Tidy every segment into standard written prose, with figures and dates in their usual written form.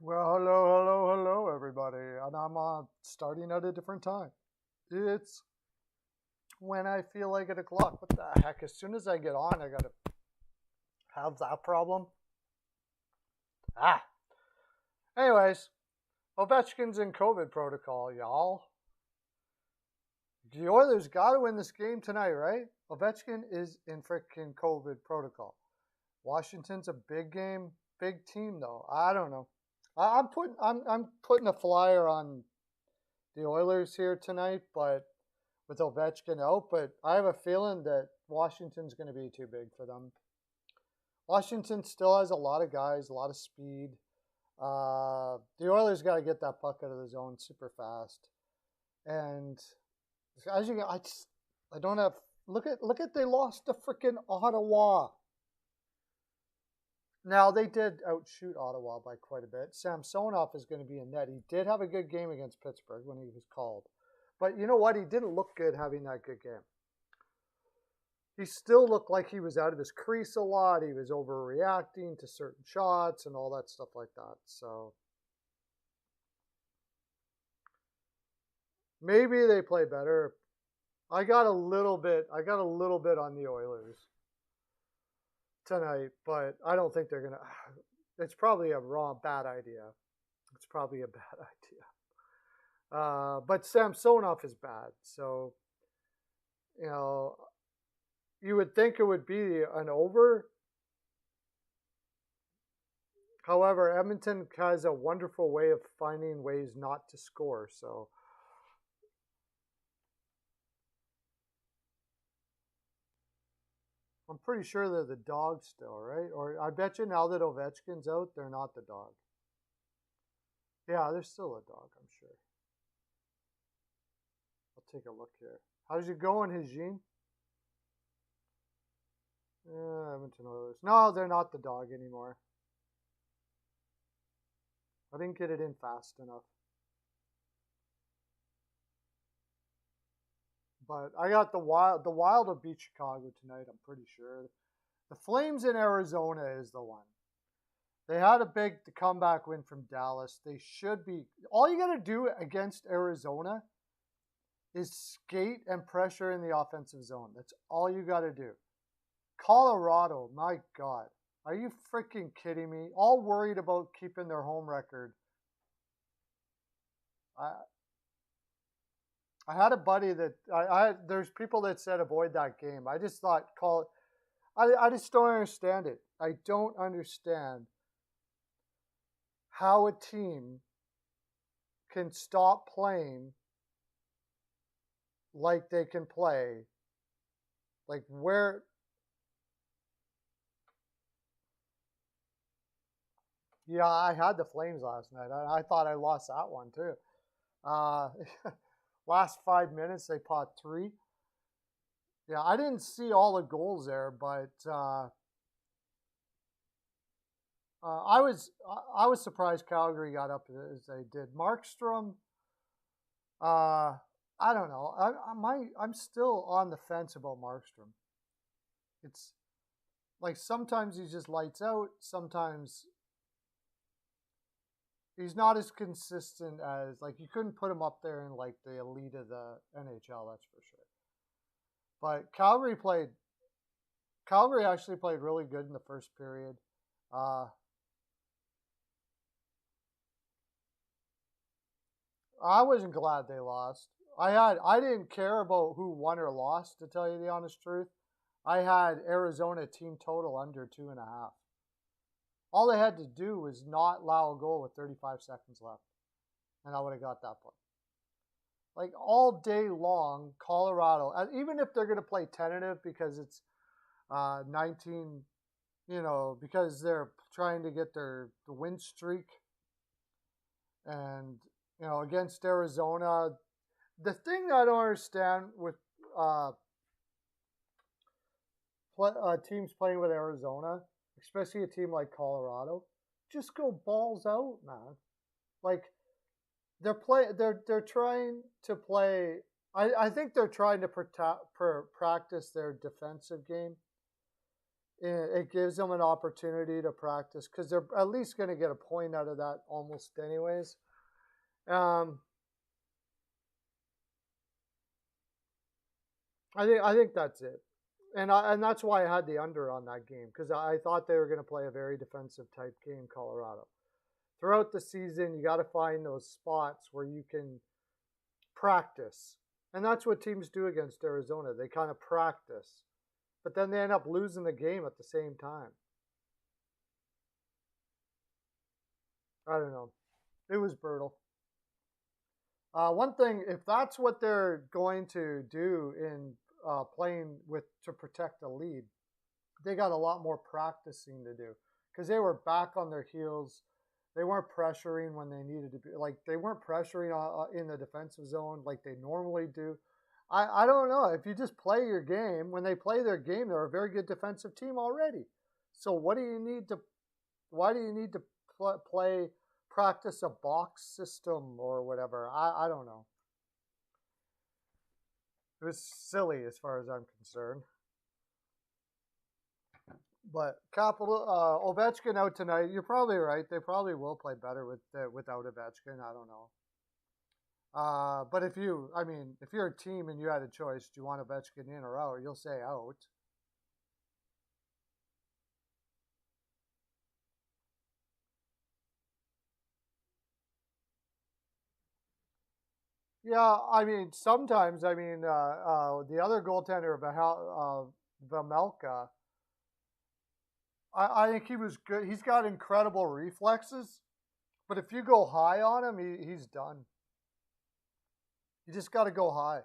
Well, hello, everybody. And I'm starting at a different time. It's when I feel like 8 o'clock. What the heck? As soon as I get on, I got to have that problem. Ah. Anyways, Ovechkin's in COVID protocol, y'all. The Oilers got to win this game tonight, right? Ovechkin is in freaking COVID protocol. Washington's a big game, big team, though. I don't know. I'm putting a flyer on the Oilers here tonight, but with Ovechkin out. But I have a feeling that Washington's going to be too big for them. Washington still has a lot of guys, a lot of speed. The Oilers got to get that puck out of the zone super fast. And as you, I don't have. Look at they lost to freaking Ottawa. Now, they did outshoot Ottawa by quite a bit. Samsonov is going to be in net. He did have a good game against Pittsburgh when he was called. But you know what? He didn't look good having that good game. He still looked like he was out of his crease a lot. He was overreacting to certain shots and all that stuff like that. So maybe they play better. I got a little bit on the Oilers tonight, but I don't think they're going to. It's probably a bad idea. It's probably a bad idea. But Samsonov is bad. So, you would think it would be an over. However, Edmonton has a wonderful way of finding ways not to score. So, I'm pretty sure they're the dog still, right? Or I bet you now that Ovechkin's out, they're not the dog. Yeah, they're still a dog, I'm sure. I'll take a look here. How's it going, Hajin? Edmonton Oilers. No, they're not the dog anymore. I didn't get it in fast enough. But I got the Wild. The Wild will beat Chicago tonight, I'm pretty sure. The Flames in Arizona is the one. They had a big comeback win from Dallas. They should be. All you got to do against Arizona is skate and pressure in the offensive zone. That's all you got to do. Colorado, my God. Are you freaking kidding me? All worried about keeping their home record. I had a buddy that there's people that said avoid that game. I just thought I just don't understand it. I don't understand how a team can stop playing like they can play. Like where Yeah, I had the Flames last night. I thought I lost that one too. Uh, last 5 minutes, they pot three. Yeah, I didn't see all the goals there, but I was surprised Calgary got up as they did. Markstrom, I don't know. I'm still on the fence about Markstrom. It's like sometimes he just lights out. Sometimes he's not as consistent as you couldn't put him up there in like the elite of the NHL. That's for sure. But Calgary actually played really good in the first period. I wasn't glad they lost. I didn't care about who won or lost, to tell you the honest truth. I had Arizona team total under 2.5. All they had to do was not allow a goal with 35 seconds left, and I would have got that point. Like all day long, Colorado, even if they're going to play tentative because it's 19, because they're trying to get the win streak, and against Arizona, the thing I don't understand with teams playing with Arizona, especially a team like Colorado, just go balls out, man. Like they're trying to play. I think they're trying to practice their defensive game. it gives them an opportunity to practice because they're at least going to get a point out of that almost anyways. I think that's it, and that's why I had the under on that game because I thought they were going to play a very defensive type game, Colorado. Throughout the season, you got to find those spots where you can practice, and that's what teams do against Arizona. They kind of practice, but then they end up losing the game at the same time. I don't know. It was brutal. One thing, if that's what they're going to do in playing with to protect the lead, they got a lot more practicing to do because they were back on their heels. They weren't pressuring when they needed to be. Like they weren't pressuring in the defensive zone like they normally do. I don't know. If you just play your game, when they play their game, they're a very good defensive team already. So what do you need to? Why do you need to practice a box system or whatever? I don't know. It was silly as far as I'm concerned. But Capital Ovechkin out tonight. You're probably right. They probably will play better without Ovechkin. I don't know. But if you're a team and you had a choice, do you want Ovechkin in or out? You'll say out. Yeah, sometimes, the other goaltender, Vamelka, I think he was good. He's got incredible reflexes, but if you go high on him, he's done. You just got to go high.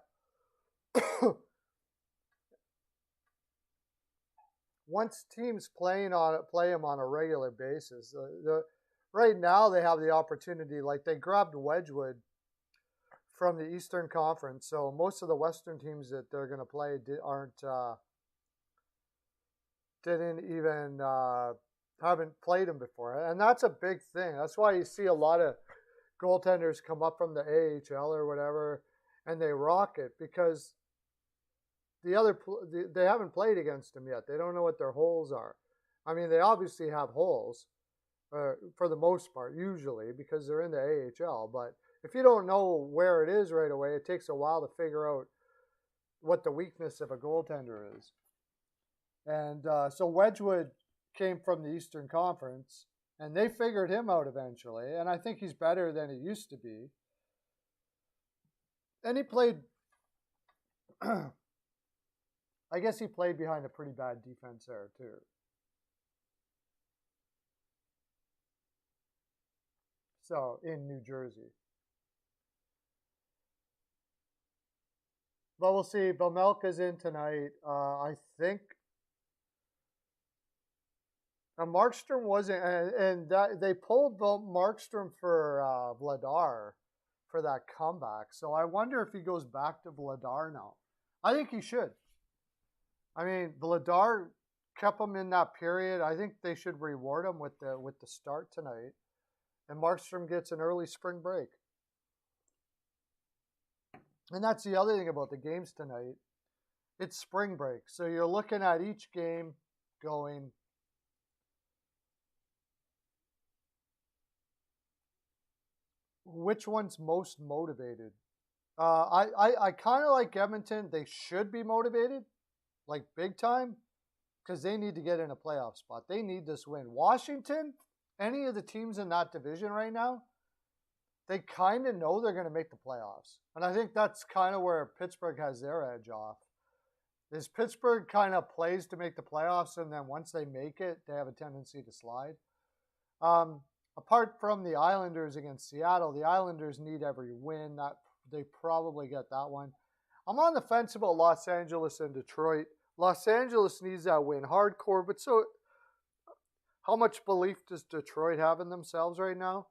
Once teams play him on a regular basis, right now they have the opportunity. Like they grabbed Wedgwood from the Eastern Conference, so most of the Western teams that they're going to play haven't played him before, and that's a big thing. That's why you see a lot of goaltenders come up from the AHL or whatever, and they rock it because they haven't played against him yet. They don't know what their holes are. They obviously have holes for the most part, usually because they're in the AHL, but if you don't know where it is right away, it takes a while to figure out what the weakness of a goaltender is. And so Wedgwood came from the Eastern Conference, and they figured him out eventually. And I think he's better than he used to be. And he played, I guess he played behind a pretty bad defense there too. So in New Jersey. But we'll see. Vamelka's in tonight. I think Markstrom wasn't, and they pulled Markstrom for Vladar for that comeback. So I wonder if he goes back to Vladar now. I think he should. Vladar kept him in that period. I think they should reward him with the start tonight, and Markstrom gets an early spring break. And that's the other thing about the games tonight. It's spring break. So you're looking at each game going, which one's most motivated? I kind of like Edmonton. They should be motivated, like big time, because they need to get in a playoff spot. They need this win. Washington, any of the teams in that division right now, they kind of know they're going to make the playoffs. And I think that's kind of where Pittsburgh has their edge off. Is Pittsburgh kind of plays to make the playoffs, and then once they make it, they have a tendency to slide. Apart from the Islanders against Seattle, the Islanders need every win. That they probably get that one. I'm on the fence about Los Angeles and Detroit. Los Angeles needs that win hardcore, but so how much belief does Detroit have in themselves right now?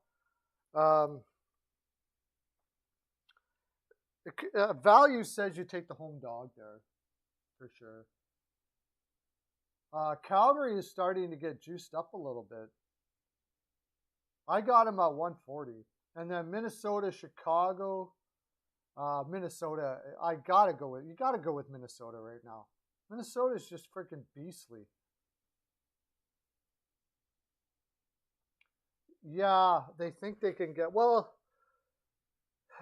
Value says you take the home dog there, for sure. Calgary is starting to get juiced up a little bit. I got him at 140. And then Minnesota, Chicago, Minnesota. You gotta go with Minnesota right now. Minnesota is just freaking beastly. Yeah, they think they can get, well,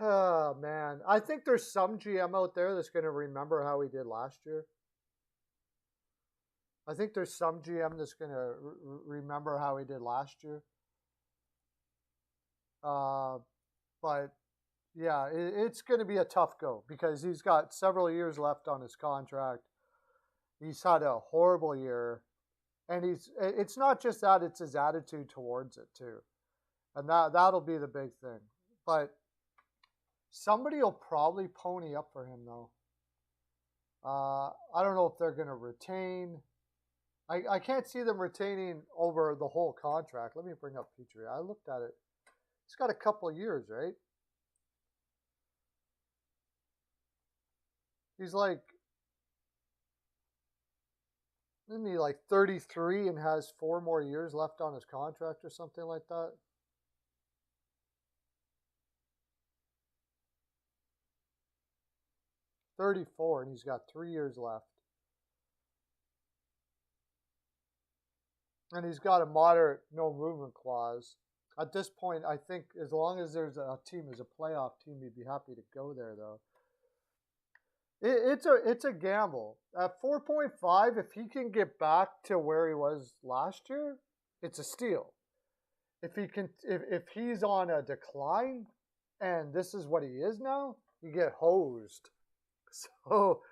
oh man. I think there's some GM out there that's going to remember how he did last year. I think there's some GM that's going to remember how he did last year. But yeah, it's going to be a tough go because he's got several years left on his contract. He's had a horrible year, and it's not just that, it's his attitude towards it too. And that'll be the big thing. But somebody will probably pony up for him though. I don't know if they're going to retain. I can't see them retaining over the whole contract. Let me bring up Petrie. I looked at it. He's got a couple of years, right? He's like, isn't he like 33 and has 4 more years left on his contract or something like that? $34, and he's got 3 years left. And he's got a moderate no movement clause. At this point, I think as long as there's a team, as a playoff team, he'd be happy to go there, though. It's a gamble. At 4.5, if he can get back to where he was last year, it's a steal. If he's on a decline, and this is what he is now, you get hosed. So,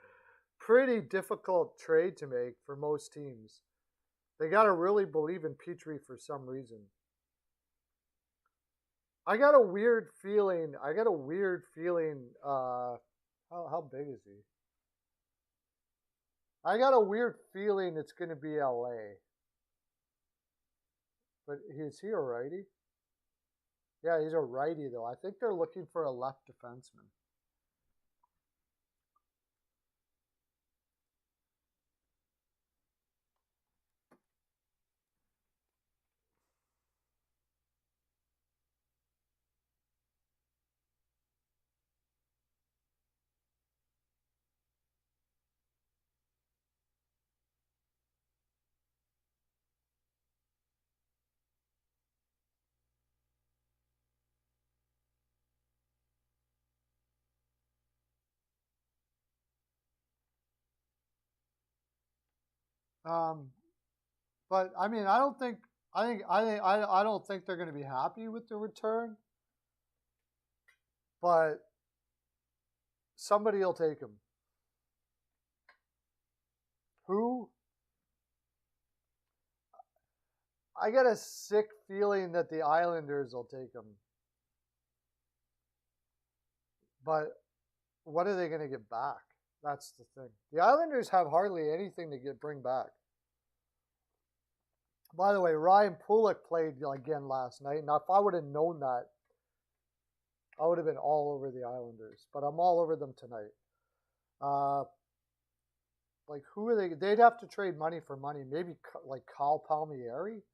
pretty difficult trade to make for most teams. They got to really believe in Petrie for some reason. I got a weird feeling. How big is he? I got a weird feeling it's going to be LA. But is he a righty? Yeah, he's a righty, though. I think they're looking for a left defenseman. But I mean, I don't think they're going to be happy with the return. But somebody will take him. Who? I got a sick feeling that the Islanders will take him. But what are they going to get back? That's the thing. The Islanders have hardly anything to bring back. By the way, Ryan Pulock played again last night. Now, if I would have known that, I would have been all over the Islanders. But I'm all over them tonight. Like, who are they? They'd have to trade money for money. Maybe like Kyle Palmieri.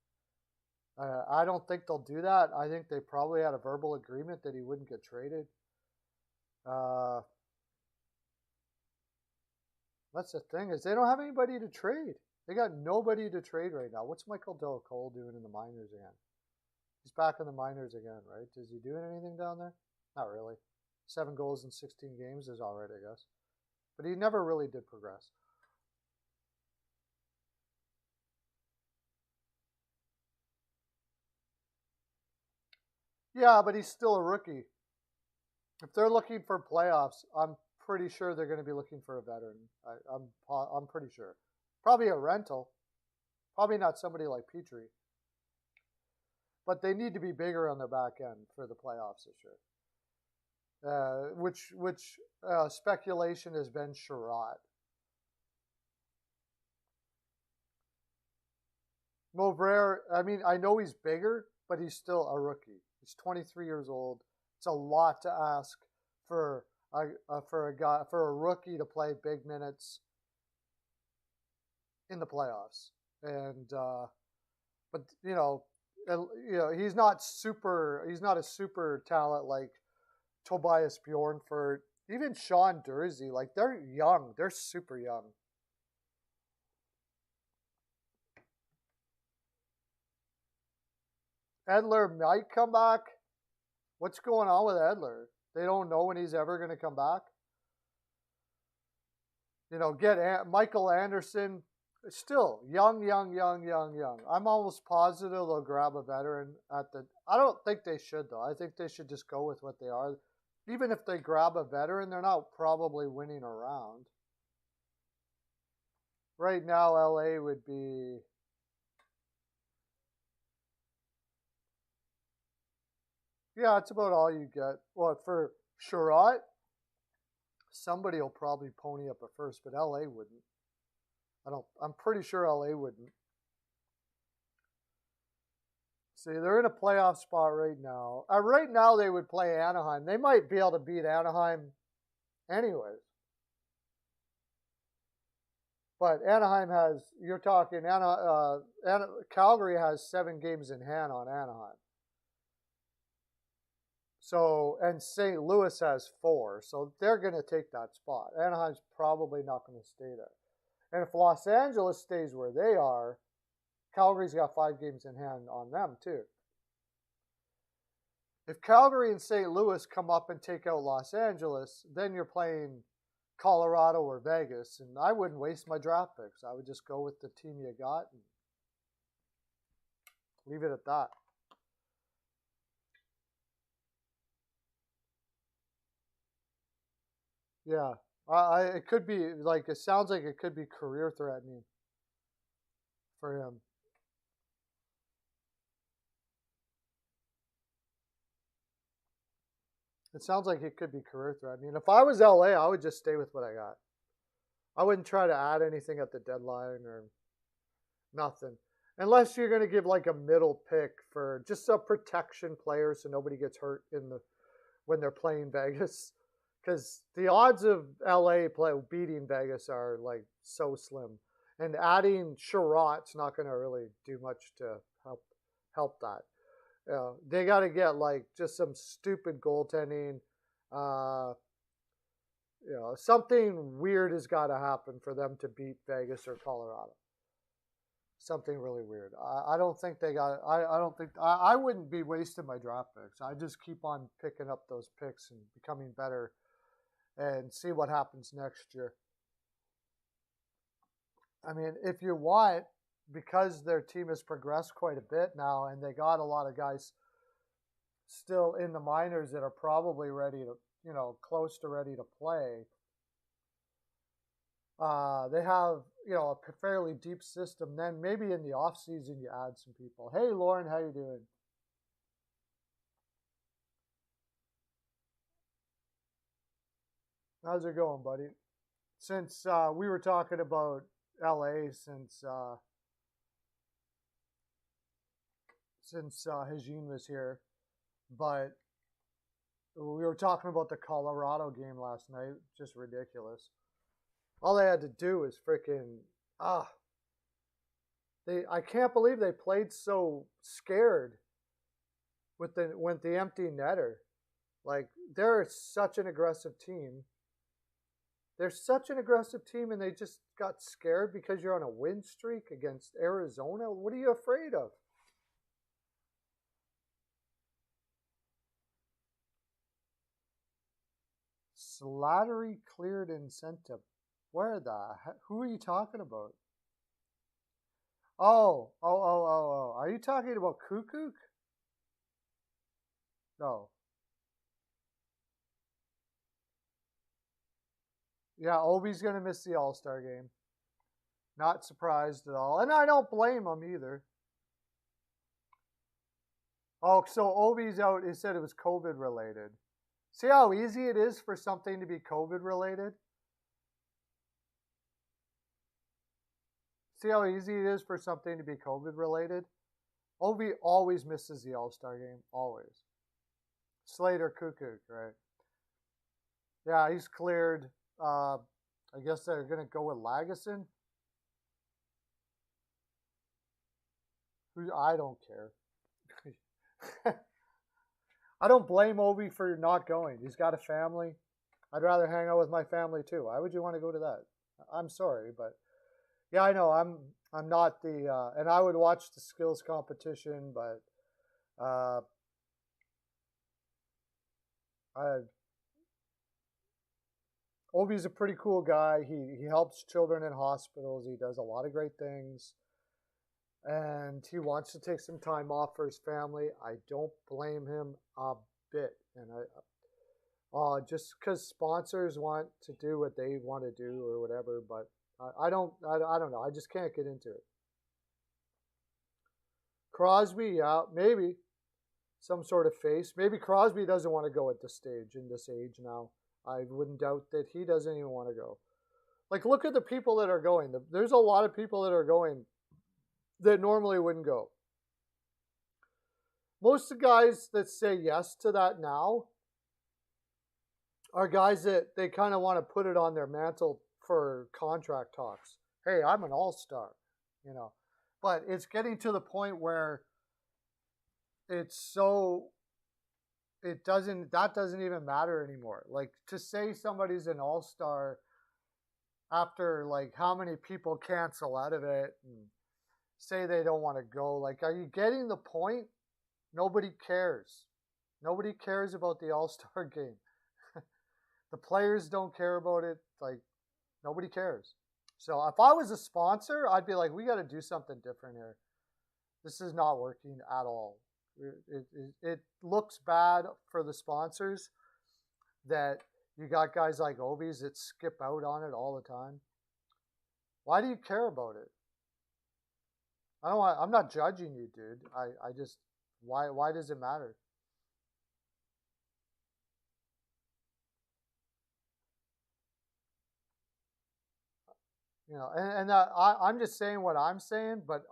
I don't think they'll do that. I think they probably had a verbal agreement that he wouldn't get traded. That's the thing, is they don't have anybody to trade. They got nobody to trade right now. What's Michael Del Cole doing in the minors again? He's back in the minors again, right? Is he doing anything down there? Not really. 7 goals in 16 games is all right, I guess. But he never really did progress. Yeah, but he's still a rookie. If they're looking for playoffs, I'm pretty sure they're going to be looking for a veteran. I'm pretty sure. Probably a rental. Probably not somebody like Petrie. But they need to be bigger on their back end for the playoffs this year. Which speculation has been Sherrod. Mauvert, I mean, I know he's bigger, but he's still a rookie. He's 23 years old. It's a lot to ask for a rookie to play big minutes in the playoffs. And but he's not a super talent like Tobias Bjornfurt, even Sean Dursey. Like, they're young. They're super young. Edler might come back. What's going on with Edler? They don't know when he's ever going to come back. You know, get Michael Anderson. Still young. I'm almost positive they'll grab a veteran at the. I don't think they should though. I think they should just go with what they are. Even if they grab a veteran, they're not probably winning a round. Right now, LA would be. Yeah, it's about all you get. Well, for Sherratt, somebody will probably pony up a first, but LA wouldn't. I'm pretty sure LA wouldn't. See, they're in a playoff spot right now. Right now, they would play Anaheim. They might be able to beat Anaheim anyways. But Anaheim has, you're talking, Calgary has 7 games in hand on Anaheim. So, and St. Louis has 4. So they're going to take that spot. Anaheim's probably not going to stay there. And if Los Angeles stays where they are, Calgary's got 5 games in hand on them too. If Calgary and St. Louis come up and take out Los Angeles, then you're playing Colorado or Vegas, and I wouldn't waste my draft picks. I would just go with the team you got and leave it at that. Yeah, it could be like, it sounds like it could be career threatening for him. It sounds like it could be career threatening. If I was LA, I would just stay with what I got. I wouldn't try to add anything at the deadline or nothing. Unless you're going to give like a middle pick for just a protection player so nobody gets hurt when they're playing Vegas. Because the odds of LA beating Vegas are like so slim. And adding Sherratt's not going to really do much to help that. They got to get like just some stupid goaltending. Something weird has got to happen for them to beat Vegas or Colorado. Something really weird. I don't think they got. I don't think I wouldn't be wasting my draft picks. I just keep on picking up those picks and becoming better, and see what happens next year. I mean, if you want, because their team has progressed quite a bit now, and they got a lot of guys still in the minors that are probably ready to, close to ready to play. They have, a fairly deep system. Then maybe in the off season you add some people. Hey, Lauren, how you doing? How's it going, buddy? Since we were talking about LA, since Hajin was here, but we were talking about the Colorado game last night. Just ridiculous. All they had to do was freaking I can't believe they played so scared with the empty netter. Like, they're such an aggressive team. They're such an aggressive team, and they just got scared because you're on a win streak against Arizona. What are you afraid of? Slattery cleared incentive. Where who are you talking about? Oh. Are you talking about Kukuk? No. Yeah, Obi's going to miss the All-Star game. Not surprised at all. And I don't blame him either. Oh, so Obi's out. He said it was COVID related. See how easy it is for something to be COVID related? See how easy it is for something to be COVID related? Obi always misses the All-Star game. Always. Slater Kukuk, right? Yeah, he's cleared. I guess they're going to go with Lagesson. I don't care. I don't blame Obi for not going. He's got a family. I'd rather hang out with my family too. Why would you want to go to that? I'm sorry, but yeah, I know I'm not the and I would watch the skills competition, but Uh, I, Obi's a pretty cool guy. He helps children in hospitals. He does a lot of great things, and he wants to take some time off for his family. I don't blame him a bit, and just because sponsors want to do what they want to do or whatever, but I don't know. I just can't get into it. Crosby, yeah, maybe some sort of face. Maybe Crosby doesn't want to go at this stage in this age now. I wouldn't doubt that he doesn't even want to go. Like, look at the people that are going. There's a lot of people that are going that normally wouldn't go. Most of the guys that say yes to that now are guys that they kind of want to put it on their mantle for contract talks. Hey, I'm an all-star, you know. But it's getting to the point where that doesn't even matter anymore. Like, to say somebody's an all-star after like how many people cancel out of it and say they don't want to go, like, are you getting the point? Nobody cares. Nobody cares about the all-star game. The players don't care about it. Like, nobody cares. So if I was a sponsor, I'd be like, we got to do something different here. This is not working at all. It looks bad for the sponsors that you got guys like Obies that skip out on it all the time. Why do you care about it? I'm not judging you, dude. I just, why does it matter? You know, and I'm just saying what I'm saying, but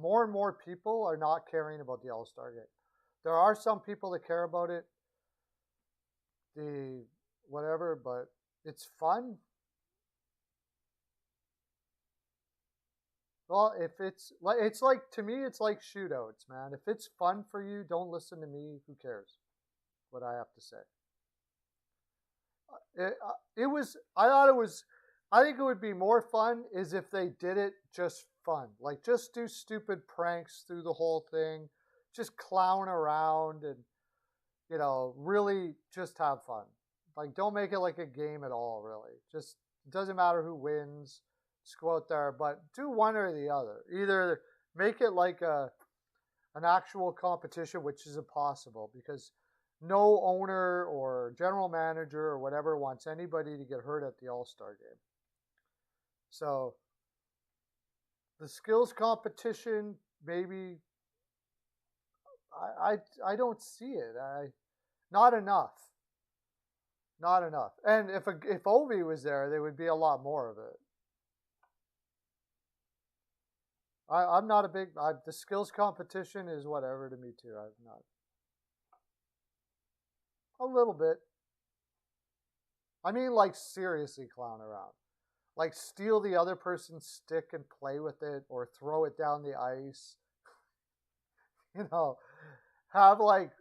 more and more people are not caring about the All-Star game. There are some people that care about it, the whatever, but it's fun. Well, if it's like, to me, it's like shootouts, man. If it's fun for you, don't listen to me. Who cares what I have to say? It was. I thought it was. I think it would be more fun is if they did it just fun. Like, just do stupid pranks through the whole thing. Just clown around and, you know, really just have fun. Like, don't make it like a game at all, really. Just, it doesn't matter who wins. Just go out there, but do one or the other. Either make it like an actual competition, which is impossible because no owner or general manager or whatever wants anybody to get hurt at the All-Star game. So the skills competition, maybe I don't see it. Not enough. Not enough. And if Ovi was there, there would be a lot more of it. I'm not a big. The skills competition is whatever to me too. I'm not. A little bit. I mean, like, seriously clown around. Like, steal the other person's stick and play with it, or throw it down the ice. You know, have like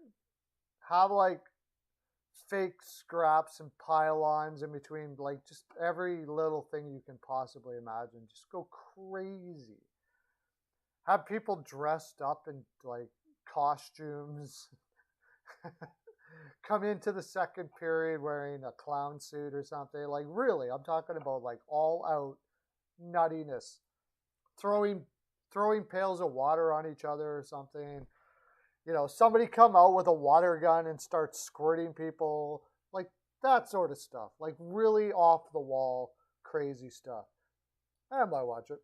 fake scraps and pylons in between, like, just every little thing you can possibly imagine. Just go crazy. Have people dressed up in like costumes. Come into the second period wearing a clown suit or something. Like, really, I'm talking about like all out nuttiness. Throwing pails of water on each other or something. You know, somebody come out with a water gun and start squirting people. Like, that sort of stuff. Like, really off the wall, crazy stuff. I might watch it.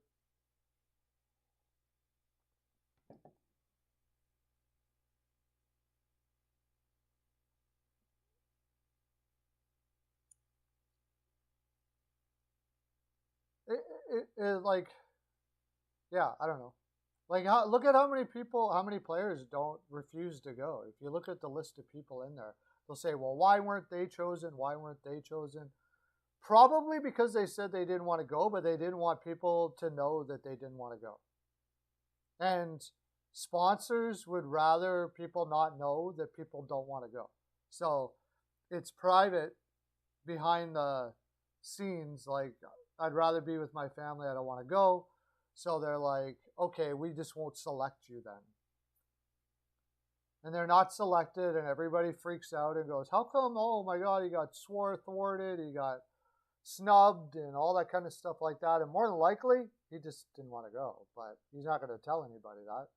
Like, yeah, I don't know. Like, look at how many players don't refuse to go. If you look at the list of people in there, they'll say, well, why weren't they chosen? Why weren't they chosen? Probably because they said they didn't want to go, but they didn't want people to know that they didn't want to go. And sponsors would rather people not know that people don't want to go. So it's private behind the scenes. Like, I'd rather be with my family. I don't want to go. So they're like, okay, we just won't select you then. and they're not selected, and everybody freaks out and goes, how come, oh my God, he got thwarted, he got snubbed, and all that kind of stuff like that. And more than likely, he just didn't want to go, but he's not going to tell anybody that.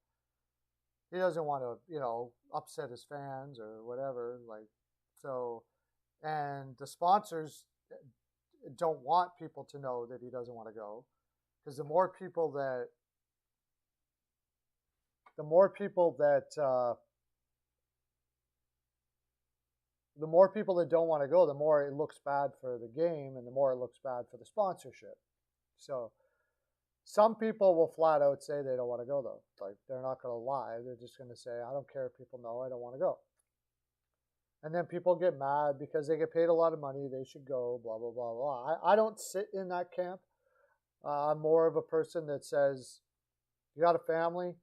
He doesn't want to, upset his fans or whatever. So, and the sponsors don't want people to know that he doesn't want to go, because the more people that the more people that don't want to go, the more it looks bad for the game, and the more it looks bad for the sponsorship. So some people will flat out say they don't want to go, though. Like, they're not going to lie. They're just going to say, I don't care if people know, I don't want to go. And then people get mad because they get paid a lot of money, they should go, blah, blah, blah, blah. I don't sit in that camp. I'm more of a person that says, you got a family,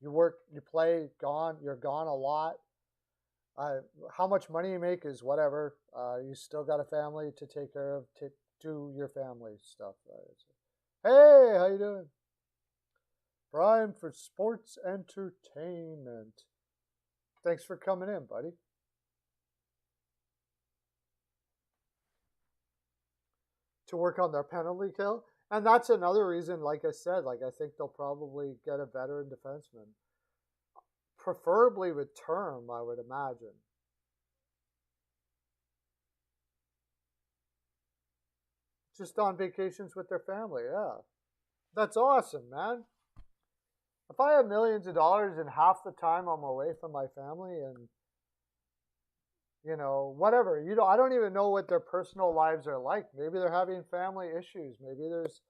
you work, you play, you're gone a lot. How much money you make is whatever. You still got a family to take care of, to do your family stuff. Hey, how you doing? Brian for Sports Entertainment. Thanks for coming in, buddy. To work on their penalty kill. And that's another reason, like I said, I think they'll probably get a veteran defenseman. Preferably with term, I would imagine. Just on vacations with their family, yeah. That's awesome, man. If I have millions of dollars and half the time I'm away from my family and, whatever, I don't even know what their personal lives are like. Maybe they're having family issues. Maybe there's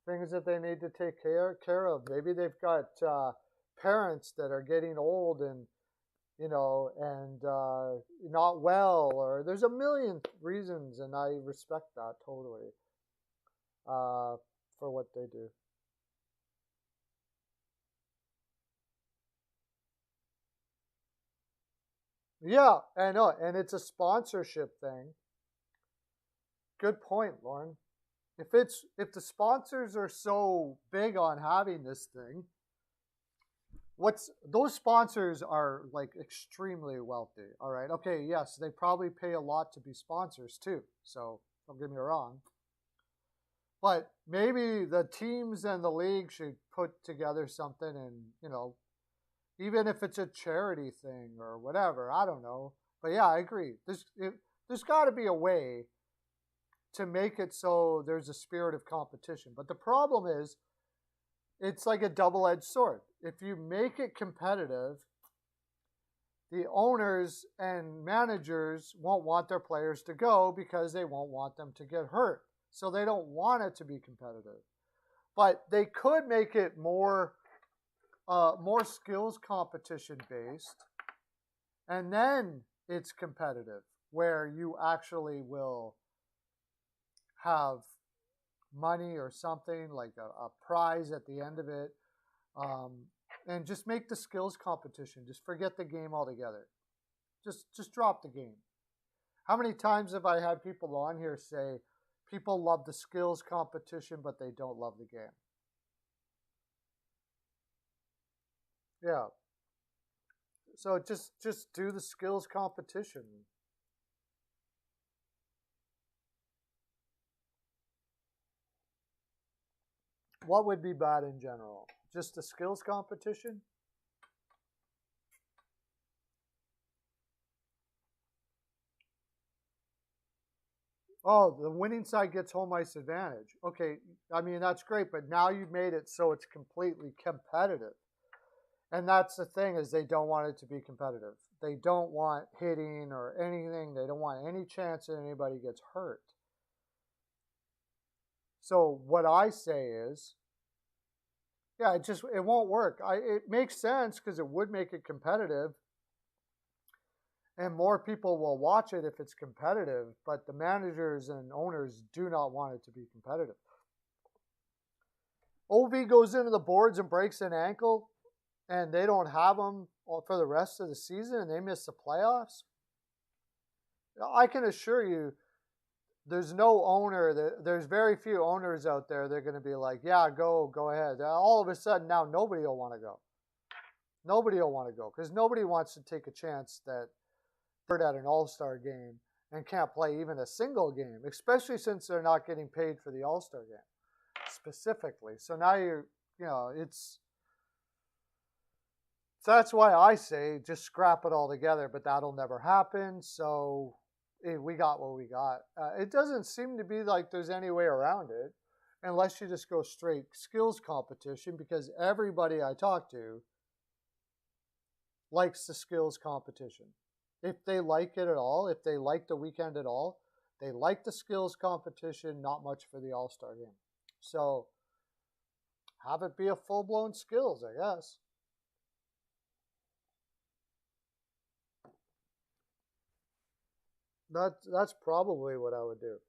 things that they need to take care of. Maybe they've got parents that are getting old and not well, or there's a million reasons, and I respect that totally for what they do. Yeah, I know, and it's a sponsorship thing. Good point, Lauren. If the sponsors are so big on having this thing, those sponsors are extremely wealthy. All right. Okay. Yes. They probably pay a lot to be sponsors too. So don't get me wrong. But maybe the teams and the league should put together something, and, even if it's a charity thing or whatever, I don't know. But yeah, I agree. There's got to be a way to make it so there's a spirit of competition. But the problem is, it's like a double-edged sword. If you make it competitive, the owners and managers won't want their players to go because they won't want them to get hurt. So they don't want it to be competitive. But they could make it more skills competition based, and then it's competitive, where you actually will have money or something, like a prize at the end of it, and just make the skills competition. Just forget the game altogether. Just drop the game. How many times have I had people on here say people love the skills competition, but they don't love the game? Yeah. So just do the skills competition. What would be bad in general? Just the skills competition? Oh, the winning side gets home ice advantage. Okay, I mean, that's great, but now you've made it so it's completely competitive. And that's the thing, is they don't want it to be competitive. They don't want hitting or anything. They don't want any chance that anybody gets hurt. So what I say is, yeah, it won't work. It makes sense because it would make it competitive, and more people will watch it if it's competitive, but the managers and owners do not want it to be competitive. OV goes into the boards and breaks an ankle, and they don't have him for the rest of the season, and they miss the playoffs. I can assure you, there's no owner, there's very few owners out there that are going to be like, yeah, go ahead. All of a sudden, now nobody will want to go. Nobody will want to go because nobody wants to take a chance that they're at an all-star game and can't play even a single game, especially since they're not getting paid for the all-star game specifically. So now so that's why I say just scrap it all together, but that'll never happen. So we got what we got. It doesn't seem to be like there's any way around it unless you just go straight skills competition, because everybody I talk to likes the skills competition. If they like it at all, if they like the weekend at all, they like the skills competition, not much for the all-star game. So have it be a full-blown skills, I guess. That's probably what I would do.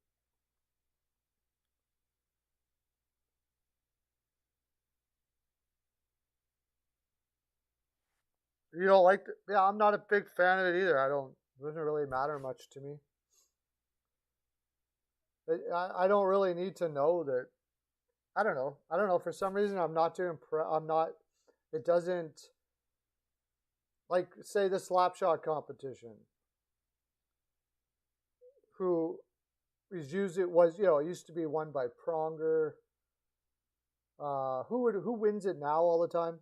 You don't like it? Yeah, I'm not a big fan of it either. It doesn't really matter much to me. I don't really need to know that. I don't know. I don't know. For some reason, I'm not too impressed. I'm not. It doesn't. Like, say, the slap shot competition. Who is usually was it used to be won by Pronger. Who wins it now all the time?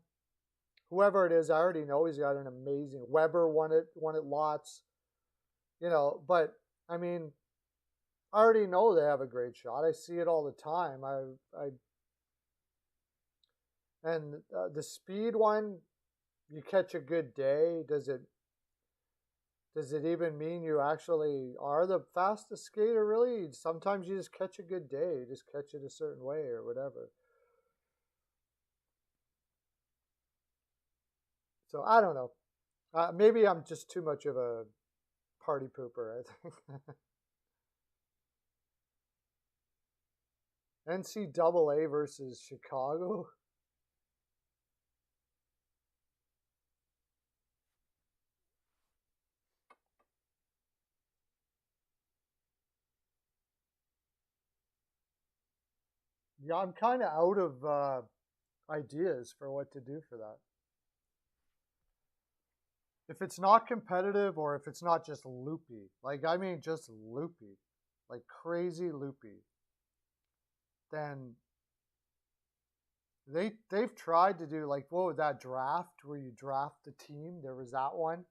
Whoever it is, I already know he's got an amazing. Weber won it lots. But I mean, I already know they have a great shot. I see it all the time. And the speed one, you catch a good day. Does it even mean you actually are the fastest skater? Really? Sometimes you just catch a good day. You just catch it a certain way or whatever. So I don't know. Maybe I'm just too much of a party pooper, I think. NCAA versus Chicago. Yeah, I'm kind of out of ideas for what to do for that. If it's not competitive or if it's not just loopy, like I mean just loopy, like crazy loopy, then they've tried to do like what was that draft where you draft the team? There was that one,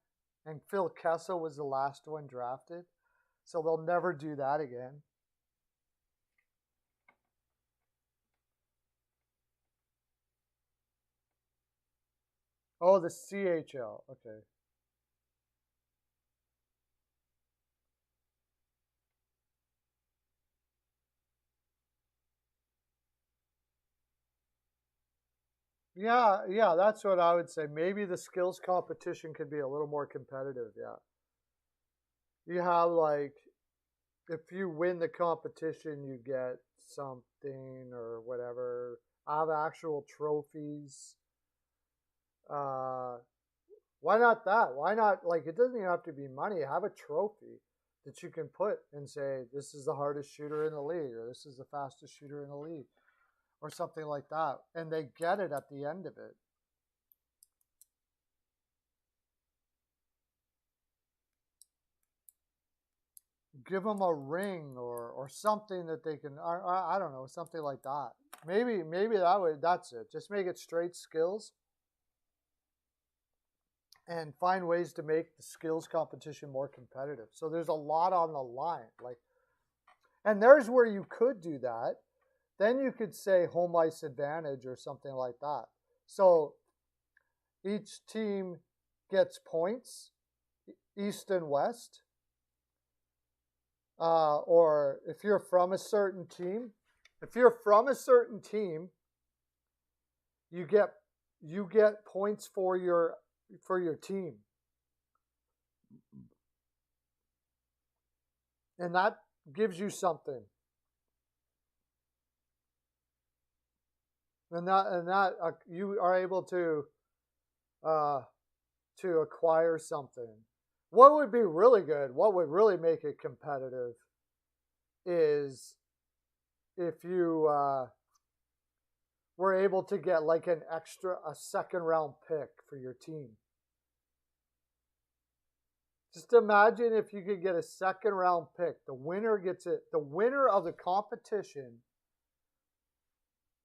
and Phil Kessel was the last one drafted, so they'll never do that again. Oh, the CHL. Okay. Yeah, that's what I would say. Maybe the skills competition could be a little more competitive. Yeah. You have like, if you win the competition, you get something or whatever. I have actual trophies. Uh, why not that? Why not, like, it doesn't even have to be money. Have a trophy that you can put and say, this is the hardest shooter in the league, or this is the fastest shooter in the league, or something like that. And they get it at the end of it. Give them a ring or something that they can, I don't know, something like that. Maybe that's it. Just make it straight skills and find ways to make the skills competition more competitive. So there's a lot on the line. And there's where you could do that. Then you could say home ice advantage or something like that. So each team gets points, east and west. Or if you're from a certain team, you get points for your team, and that gives you something, and that you are able to acquire something. What would be really good, what would really make it competitive is if you were able to get like a second round pick for your team. Just imagine if you could get a second round pick. The winner gets it. The winner of the competition,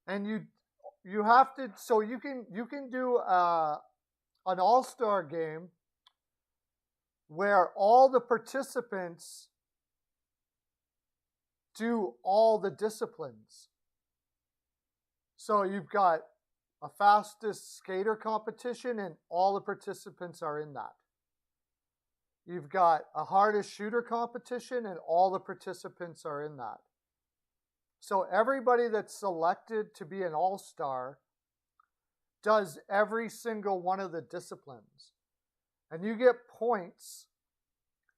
and you have to. So you can do an all-star game where all the participants do all the disciplines. So you've got a fastest skater competition, and all the participants are in that. You've got a hardest shooter competition, and all the participants are in that. So everybody that's selected to be an all-star does every single one of the disciplines. And you get points.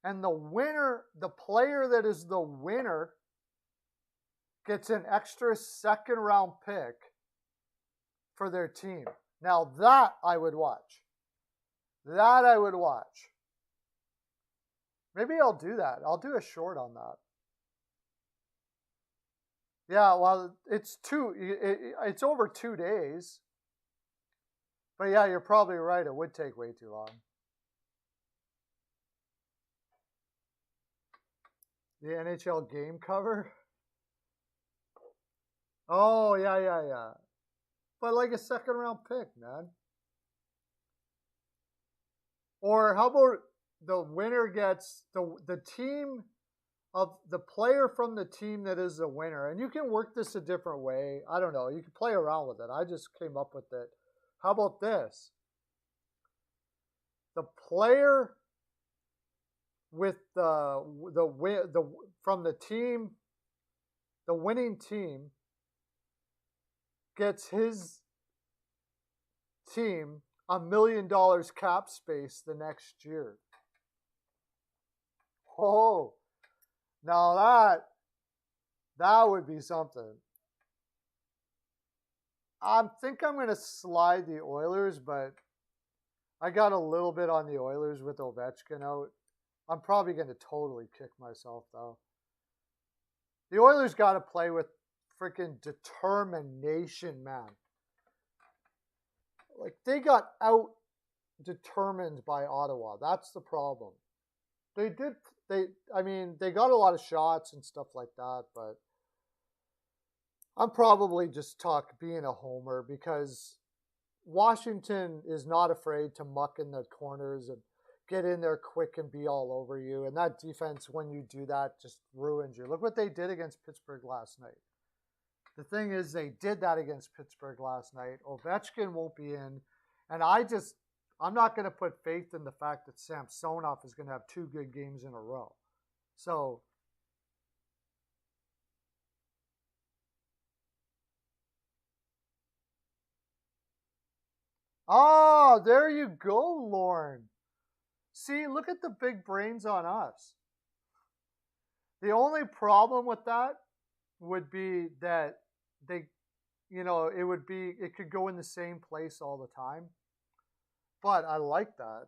And the winner, the player that is the winner, gets an extra second round pick for their team. Now that I would watch. That I would watch. Maybe I'll do that. I'll do a short on that. Yeah, well, it's over 2 days. But yeah, you're probably right. It would take way too long. The NHL game cover? Oh, yeah. But like a second round pick, man. Or how about the winner gets the team of the player from the team that is the winner. And you can work this a different way. I don't know. You can play around with it. I just came up with it. How about this? The player with from the team, the winning team gets his team $1 million cap space the next year. Oh, now that would be something. I think I'm going to slide the Oilers, but I got a little bit on the Oilers with Ovechkin out. I'm probably going to totally kick myself, though. The Oilers got to play with freaking determination, man. Like, they got out-determined by Ottawa. That's the problem. They got a lot of shots and stuff like that, but I'm probably just being a homer because Washington is not afraid to muck in the corners and get in there quick and be all over you. And that defense, when you do that, just ruins you. Look what they did against Pittsburgh last night. The thing is, they did that against Pittsburgh last night. Ovechkin won't be in. And I'm not going to put faith in the fact that Samsonov is going to have 2 good games in a row. So, there you go, Lauren. See, look at the big brains on us. The only problem with that would be that it could go in the same place all the time. But I like that.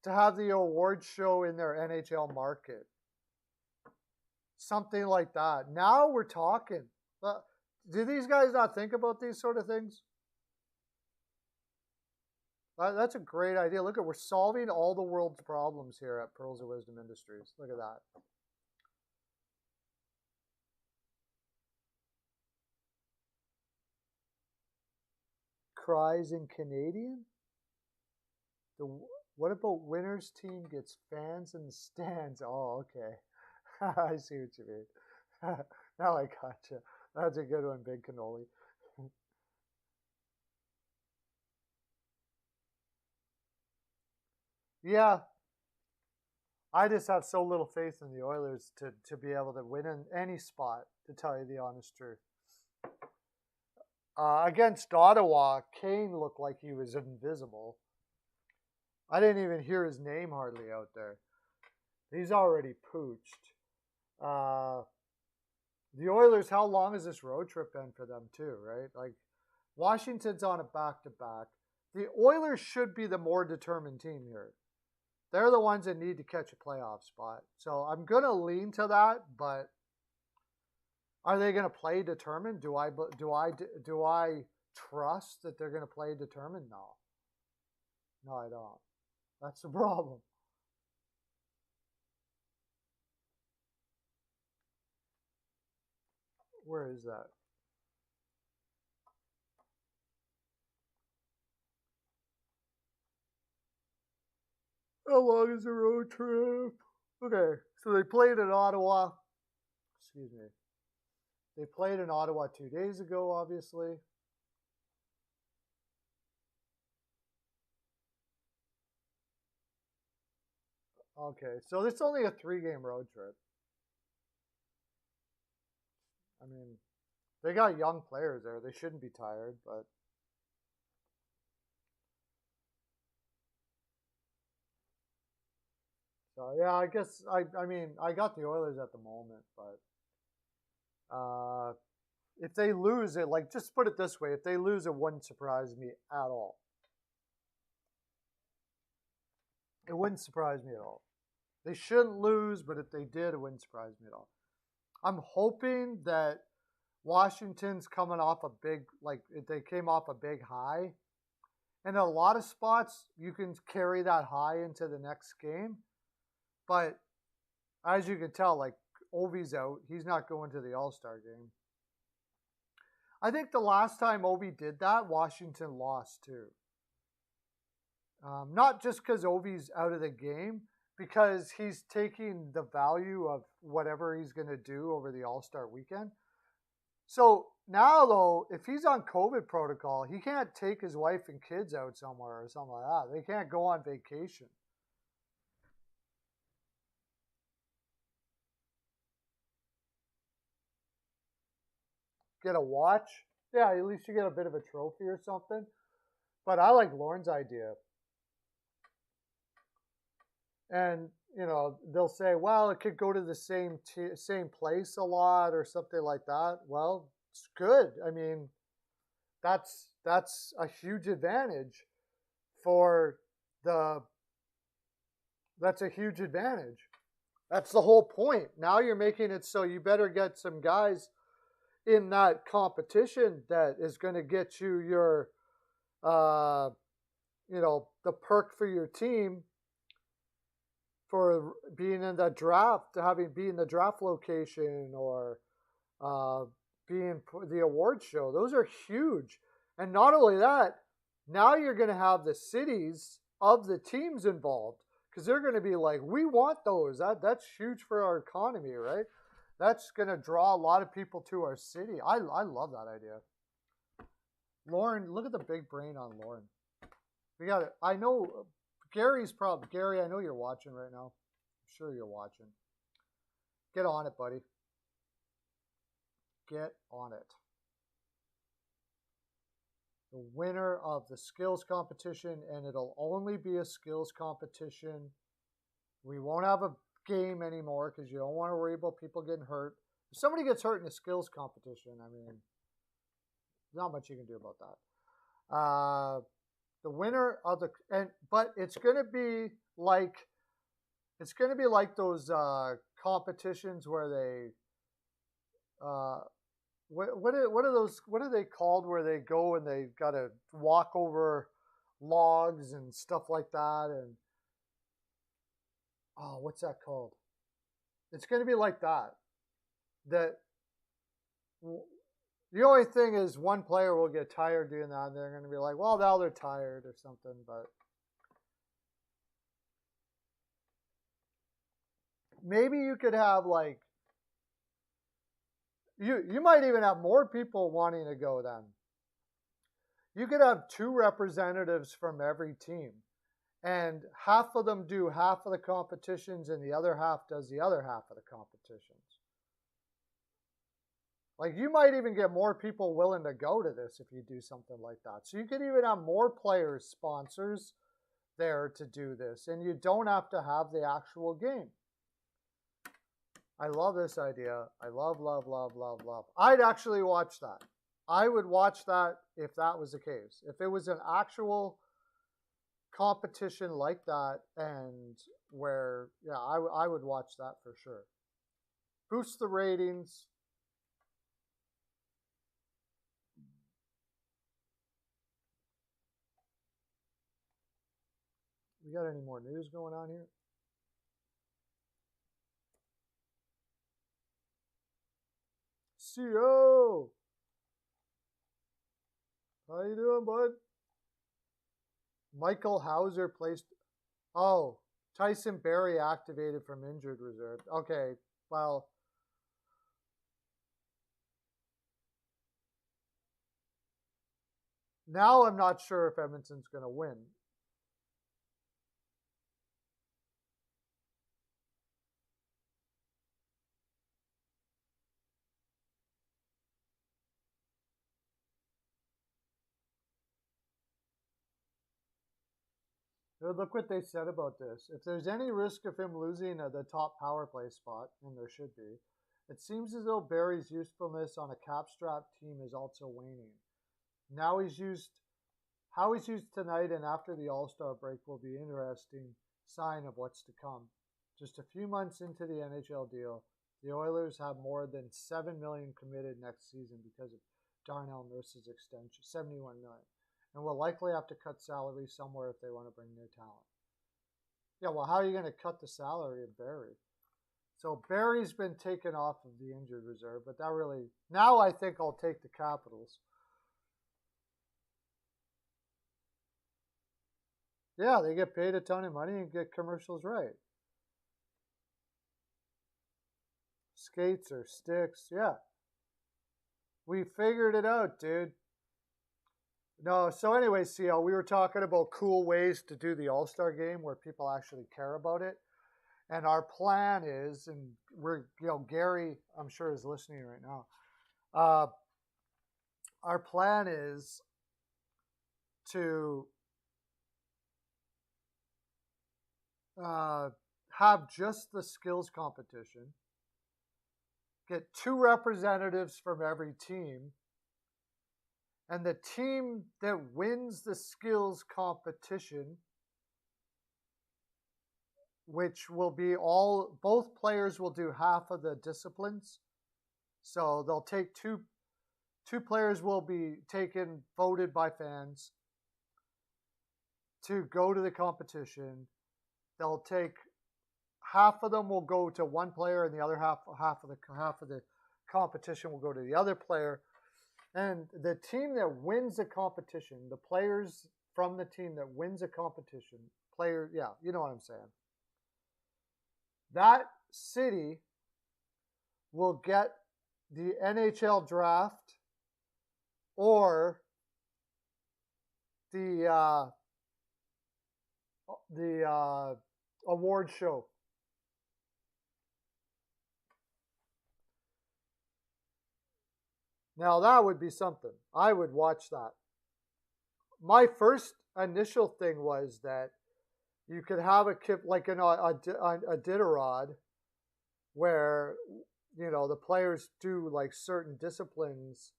To have the award show in their NHL market. Something like that. Now we're talking. Do these guys not think about these sort of things? That's a great idea. Look, we're solving all the world's problems here at Pearls of Wisdom Industries. Look at that. Cries in Canadian? What about winner's team gets fans in the stands? Oh, okay. I see what you mean. Now I gotcha. That's a good one, Big Cannoli. Yeah. I just have so little faith in the Oilers to be able to win in any spot, to tell you the honest truth. Against Ottawa, Kane looked like he was invisible. I didn't even hear his name hardly out there. He's already pooched. The Oilers, how long has this road trip been for them too, right? Like, Washington's on a back-to-back. The Oilers should be the more determined team here. They're the ones that need to catch a playoff spot. So I'm going to lean to that, but Are they going to play determined? Do I trust that they're going to play determined? No. No, I don't. That's the problem. Where is that? How long is the road trip? Okay, so they played in Ottawa. Excuse me. They played in Ottawa 2 days ago, obviously. Okay, so it's only a 3-game road trip. I mean, they got young players there. They shouldn't be tired, but so yeah, I guess I mean I got the Oilers at the moment, but if they lose it, like just put it this way, if they lose, it wouldn't surprise me at all. It wouldn't surprise me at all. They shouldn't lose, but if they did, it wouldn't surprise me at all. I'm hoping that Washington's coming off a big, like they came off a big high. And in a lot of spots, you can carry that high into the next game. But as you can tell, like Ovi's out. He's not going to the All-Star game. I think the last time Ovi did that, Washington lost too. Not just because Ovi's out of the game, because he's taking the value of whatever he's going to do over the All-Star weekend. So now, though, if he's on COVID protocol, he can't take his wife and kids out somewhere or something like that. They can't go on vacation. Get a watch. Yeah, at least you get a bit of a trophy or something. But I like Lauren's idea. And, you know, they'll say, well, it could go to the same place a lot or something like that. Well, it's good. I mean, that's a huge advantage for the that's a huge advantage. That's the whole point. Now you're making it so you better get some guys in that competition that is going to get you your the perk for your team for being in the draft, being the draft location or being the award show. Those are huge. And not only that, now you're going to have the cities of the teams involved because they're going to be like, we want those. That's huge for our economy, right? That's going to draw a lot of people to our city. I love that idea. Lauren, look at the big brain on Lauren. We got it. I know Gary's probably, Gary, I know you're watching right now. I'm sure you're watching. Get on it, buddy. Get on it. The winner of the skills competition, and it'll only be a skills competition. We won't have a game anymore because you don't want to worry about people getting hurt. If somebody gets hurt in a skills competition, I mean, not much you can do about that. The winner of but it's going to be like those competitions where they what are they called where they go and they got to walk over logs and stuff like that, and oh, what's that called? It's going to be like that. That the only thing is one player will get tired doing that, and they're going to be like, well, now they're tired or something. But maybe you could have like, you might even have more people wanting to go then. You could have 2 representatives from every team, and half of them do half of the competitions and the other half does the other half of the competitions. Like, you might even get more people willing to go to this if you do something like that. So you could even have more players, sponsors there to do this, and you don't have to have the actual game. I love this idea. I love. I'd actually watch that. I would watch that if that was the case. If it was an actual competition like that, and where, yeah, I would watch that for sure. Boost the ratings. We got any more news going on here? CO! How you doing, bud? Michael Hauser placed... Oh, Tyson Barrie activated from injured reserve. Okay, well... Now I'm not sure if Edmonton's going to win. Look what they said about this. If there's any risk of him losing the top power play spot, and there should be, it seems as though Barrie's usefulness on a cap-strapped team is also waning. Now how he's used tonight and after the All-Star break will be an interesting sign of what's to come. Just a few months into the NHL deal, the Oilers have more than $7 million committed next season because of Darnell Nurse's extension, $71 million. And will likely have to cut salary somewhere if they want to bring new talent. Yeah, well, how are you going to cut the salary of Barrie? So Barrie's been taken off of the injured reserve, but that really... Now I think I'll take the Capitals. Yeah, they get paid a ton of money and get commercials right. Skates or sticks, yeah. We figured it out, dude. No, so anyway, CL, we were talking about cool ways to do the All-Star game where people actually care about it. And our plan is, and Gary, I'm sure, is listening right now. Our plan is to have just the skills competition, get 2 representatives from every team, and the team that wins the skills competition, which will be both players will do half of the disciplines. So they'll take two players will be voted by fans to go to the competition. They'll take half of them will go to one player, and the other half of the competition will go to the other player. And the team that wins the competition, the players from the team that wins a competition, yeah, you know what I'm saying. That city will get the NHL draft or the award show. Now that would be something. I would watch that. My first initial thing was that you could have a like a Diderot where, the players do like certain disciplines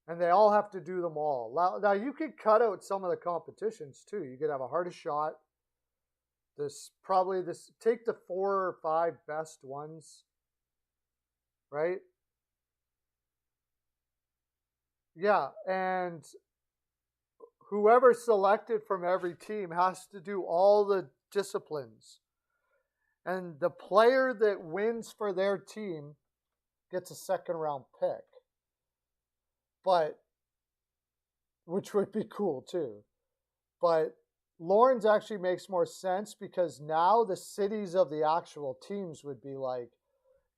and they all have to do them all. Now you could cut out some of the competitions too. You could have a hardest shot. Take the 4 or 5 best ones, right? Yeah, and whoever's selected from every team has to do all the disciplines. And the player that wins for their team gets a second-round pick. Which would be cool too. But Lawrence actually makes more sense because now the cities of the actual teams would be like,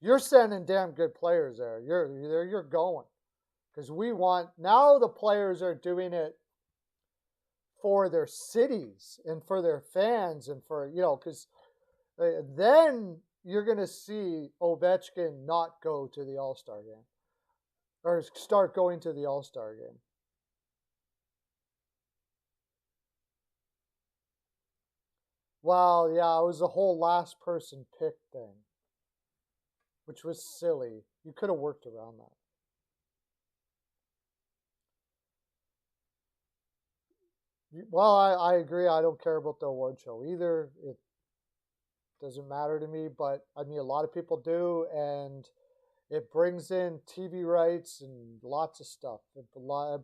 you're sending damn good players there. You're going. Because now the players are doing it for their cities and for their fans and for, because then you're going to see Ovechkin not go to the All-Star game or start going to the All-Star game. Well, yeah, it was the whole last person pick thing, which was silly. You could have worked around that. Well, I agree. I don't care about the award show either. It doesn't matter to me, but I mean, a lot of people do, and it brings in TV rights and lots of stuff. It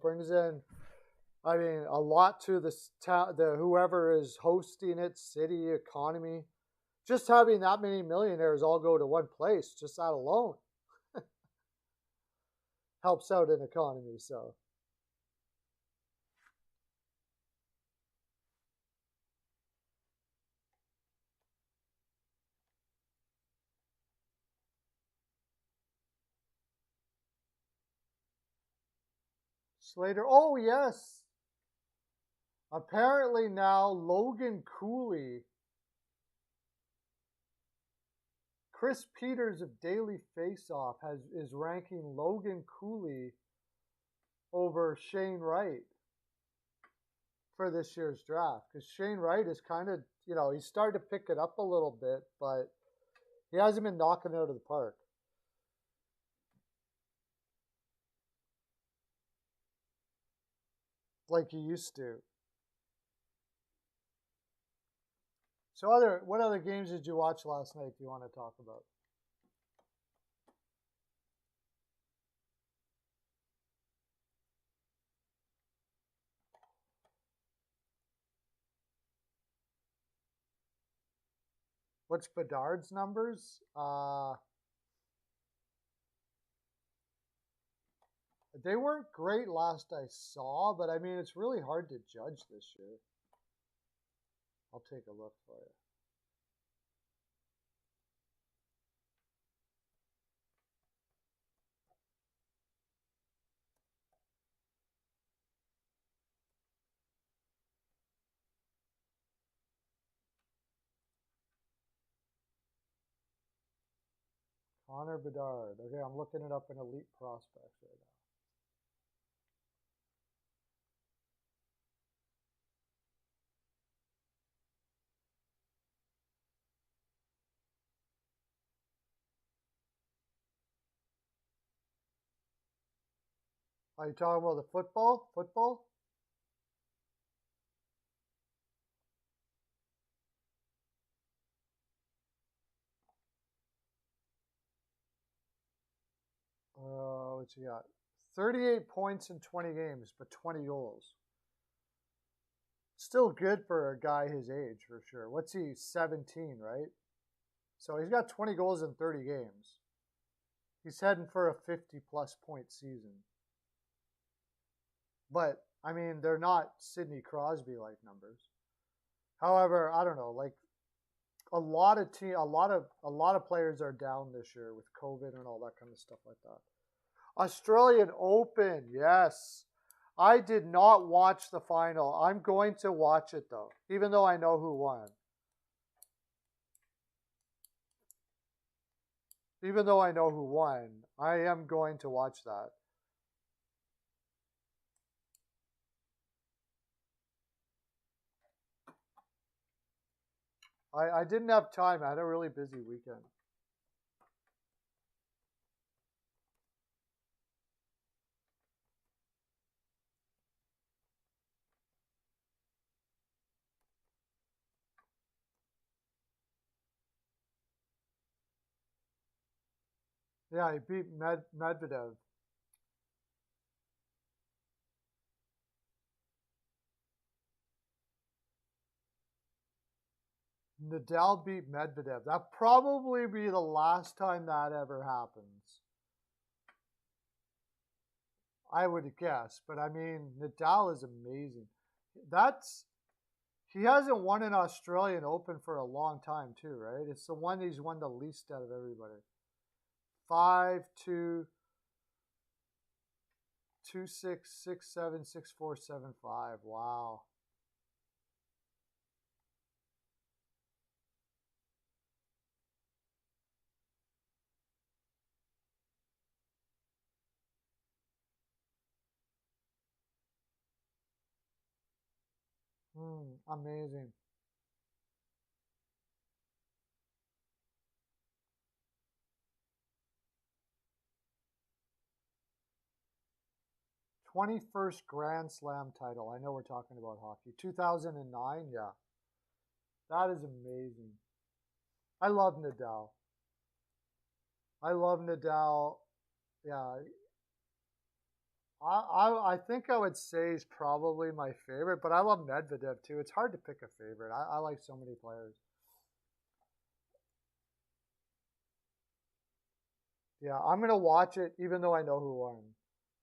brings in I mean, a lot to this the whoever is hosting it, city, economy. Just having that many millionaires all go to one place, just that alone, helps out an economy. So, Slater. Oh, yes. Apparently now Logan Cooley, Chris Peters of Daily Faceoff is ranking Logan Cooley over Shane Wright for this year's draft, because Shane Wright is kind of, he's starting to pick it up a little bit, but he hasn't been knocking it out of the park like he used to. So, what other games did you watch last night? Do you want to talk about? What's Bedard's numbers? They weren't great last I saw, but I mean, it's really hard to judge this year. I'll take a look for you. Connor Bedard. Okay, I'm looking it up in Elite Prospects right now. Are you talking about the football? Football? What's he got? 38 points in 20 games, but 20 goals. Still good for a guy his age, for sure. What's he, 17, right? So he's got 20 goals in 30 games. He's heading for a 50-plus point season. But, I mean, they're not Sidney Crosby-like numbers. However, I don't know, like, a lot of players are down this year with COVID and all that kind of stuff like that. Australian Open, yes. I did not watch the final. I'm going to watch it though, even though I know who won. Even though I know who won, I am going to watch that. I didn't have time. I had a really busy weekend. Yeah, he beat Medvedev. Nadal beat Medvedev. That probably be the last time that ever happens. I would guess, but I mean, Nadal is amazing. He hasn't won an Australian Open for a long time too, right? It's the one he's won the least out of everybody. 5-2, 2-6, 6-7, 6-4, 7-5. Wow. Amazing. '21st Grand Slam title. I know we're talking about hockey. 2009, yeah. That is amazing. I love Nadal. I love Nadal. Yeah. I think I would say he's probably my favorite, but I love Medvedev too. It's hard to pick a favorite. I like so many players. Yeah, I'm gonna watch it even though I know who won,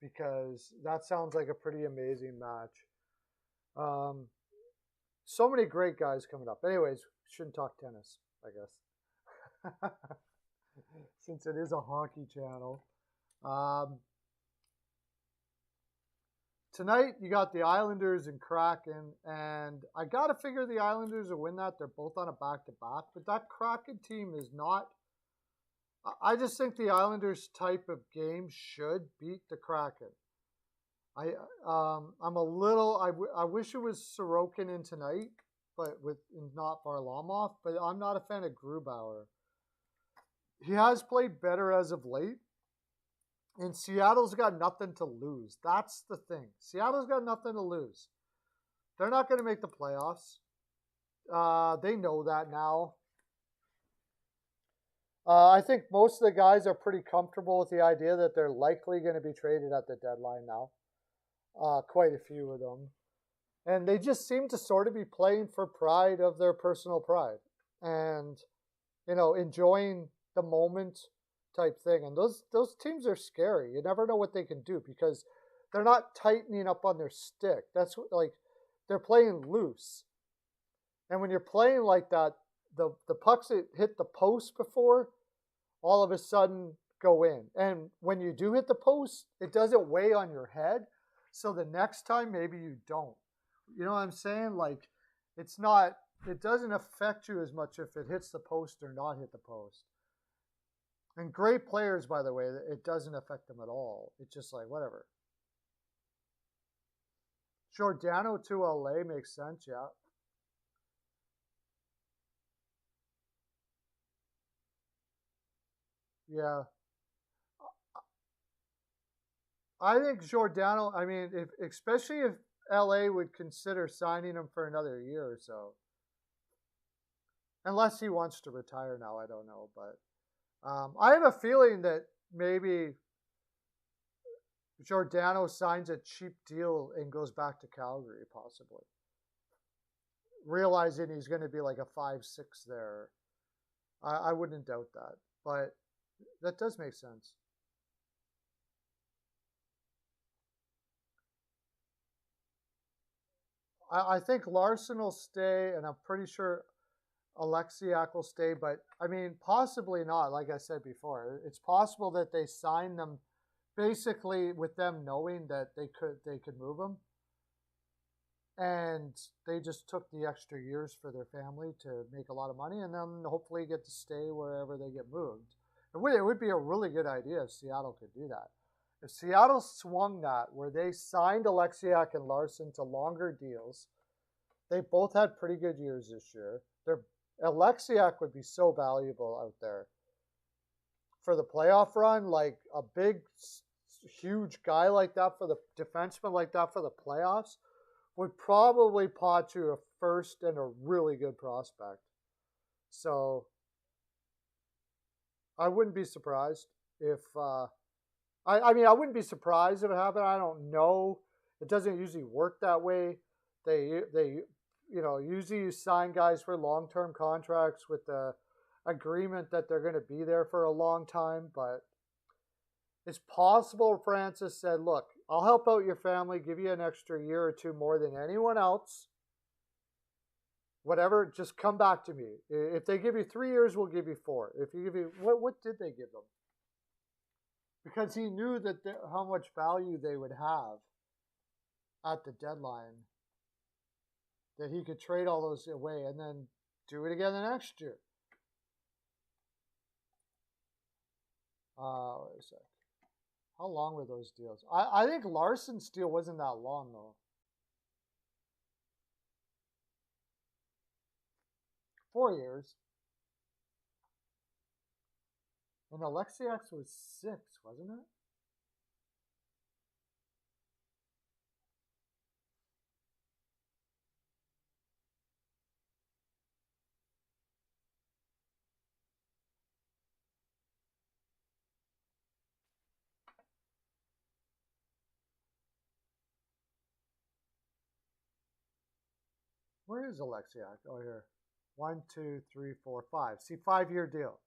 because that sounds like a pretty amazing match. Um, so many great guys coming up. Anyways, shouldn't talk tennis, I guess, since it is a hockey channel. Um, Tonight you got the Islanders and Kraken, and I gotta figure the Islanders will win that. They're both on a back-to-back, but that Kraken team is not. I just think the Islanders type of game should beat the Kraken. I'm a little. I wish it was Sorokin in tonight, but with not Varlamov. But I'm not a fan of Grubauer. He has played better as of late, and Seattle's got nothing to lose. That's the thing. Seattle's got nothing to lose. They're not going to make the playoffs. They know that now. I think most of the guys are pretty comfortable with the idea that they're likely going to be traded at the deadline now. Quite a few of them. And they just seem to sort of be playing for pride of their personal pride. And, enjoying the moment type thing. And those teams are scary. You never know what they can do because they're not tightening up on their stick. That's like they're playing loose. And when you're playing like that, the pucks that hit the post before all of a sudden go in. And when you do hit the post, it doesn't weigh on your head. So the next time maybe you don't. You know what I'm saying? Like it doesn't affect you as much if it hits the post or not hit the post. And great players, by the way, it doesn't affect them at all. It's just like, whatever. Giordano to LA makes sense, yeah. Yeah. I think Giordano, I mean, especially if LA would consider signing him for another year or so. Unless he wants to retire now, I don't know. But I have a feeling that maybe Giordano signs a cheap deal and goes back to Calgary, possibly. Realizing he's going to be like a 5-6 there. I wouldn't doubt that. But that does make sense. I think Larson will stay, and I'm pretty sure Alexiak will stay. But I mean, possibly not. Like I said before, it's possible that they sign them basically with them knowing that they could move him, and they just took the extra years for their family to make a lot of money, and then hopefully get to stay wherever they get moved. It would be a really good idea if Seattle could do that. If Seattle swung that, where they signed Alexiak and Larson to longer deals, they both had pretty good years this year. Alexiak would be so valuable out there for the playoff run, like a big, huge guy like that for the defenseman like that for the playoffs would probably pot you a first and a really good prospect. So I wouldn't be surprised if I mean I wouldn't be surprised if it happened. I don't know. It doesn't usually work that way. They usually you sign guys for long-term contracts with the agreement that they're going to be there for a long time, but it's possible Francis said, look, I'll help out your family, give you an extra year or two more than anyone else. Whatever, just come back to me. If they give you 3 years, we'll give you 4. If you give you, what did they give them? Because he knew that how much value they would have at the deadline, that he could trade all those away and then do it again the next year. Wait a sec. How long were those deals? I think Larson's deal wasn't that long, though. 4 years. And Alexiak was 6, wasn't it? Where is Alexiak? Oh, here. 1, 2, 3, 4, 5. See, 5-year deal.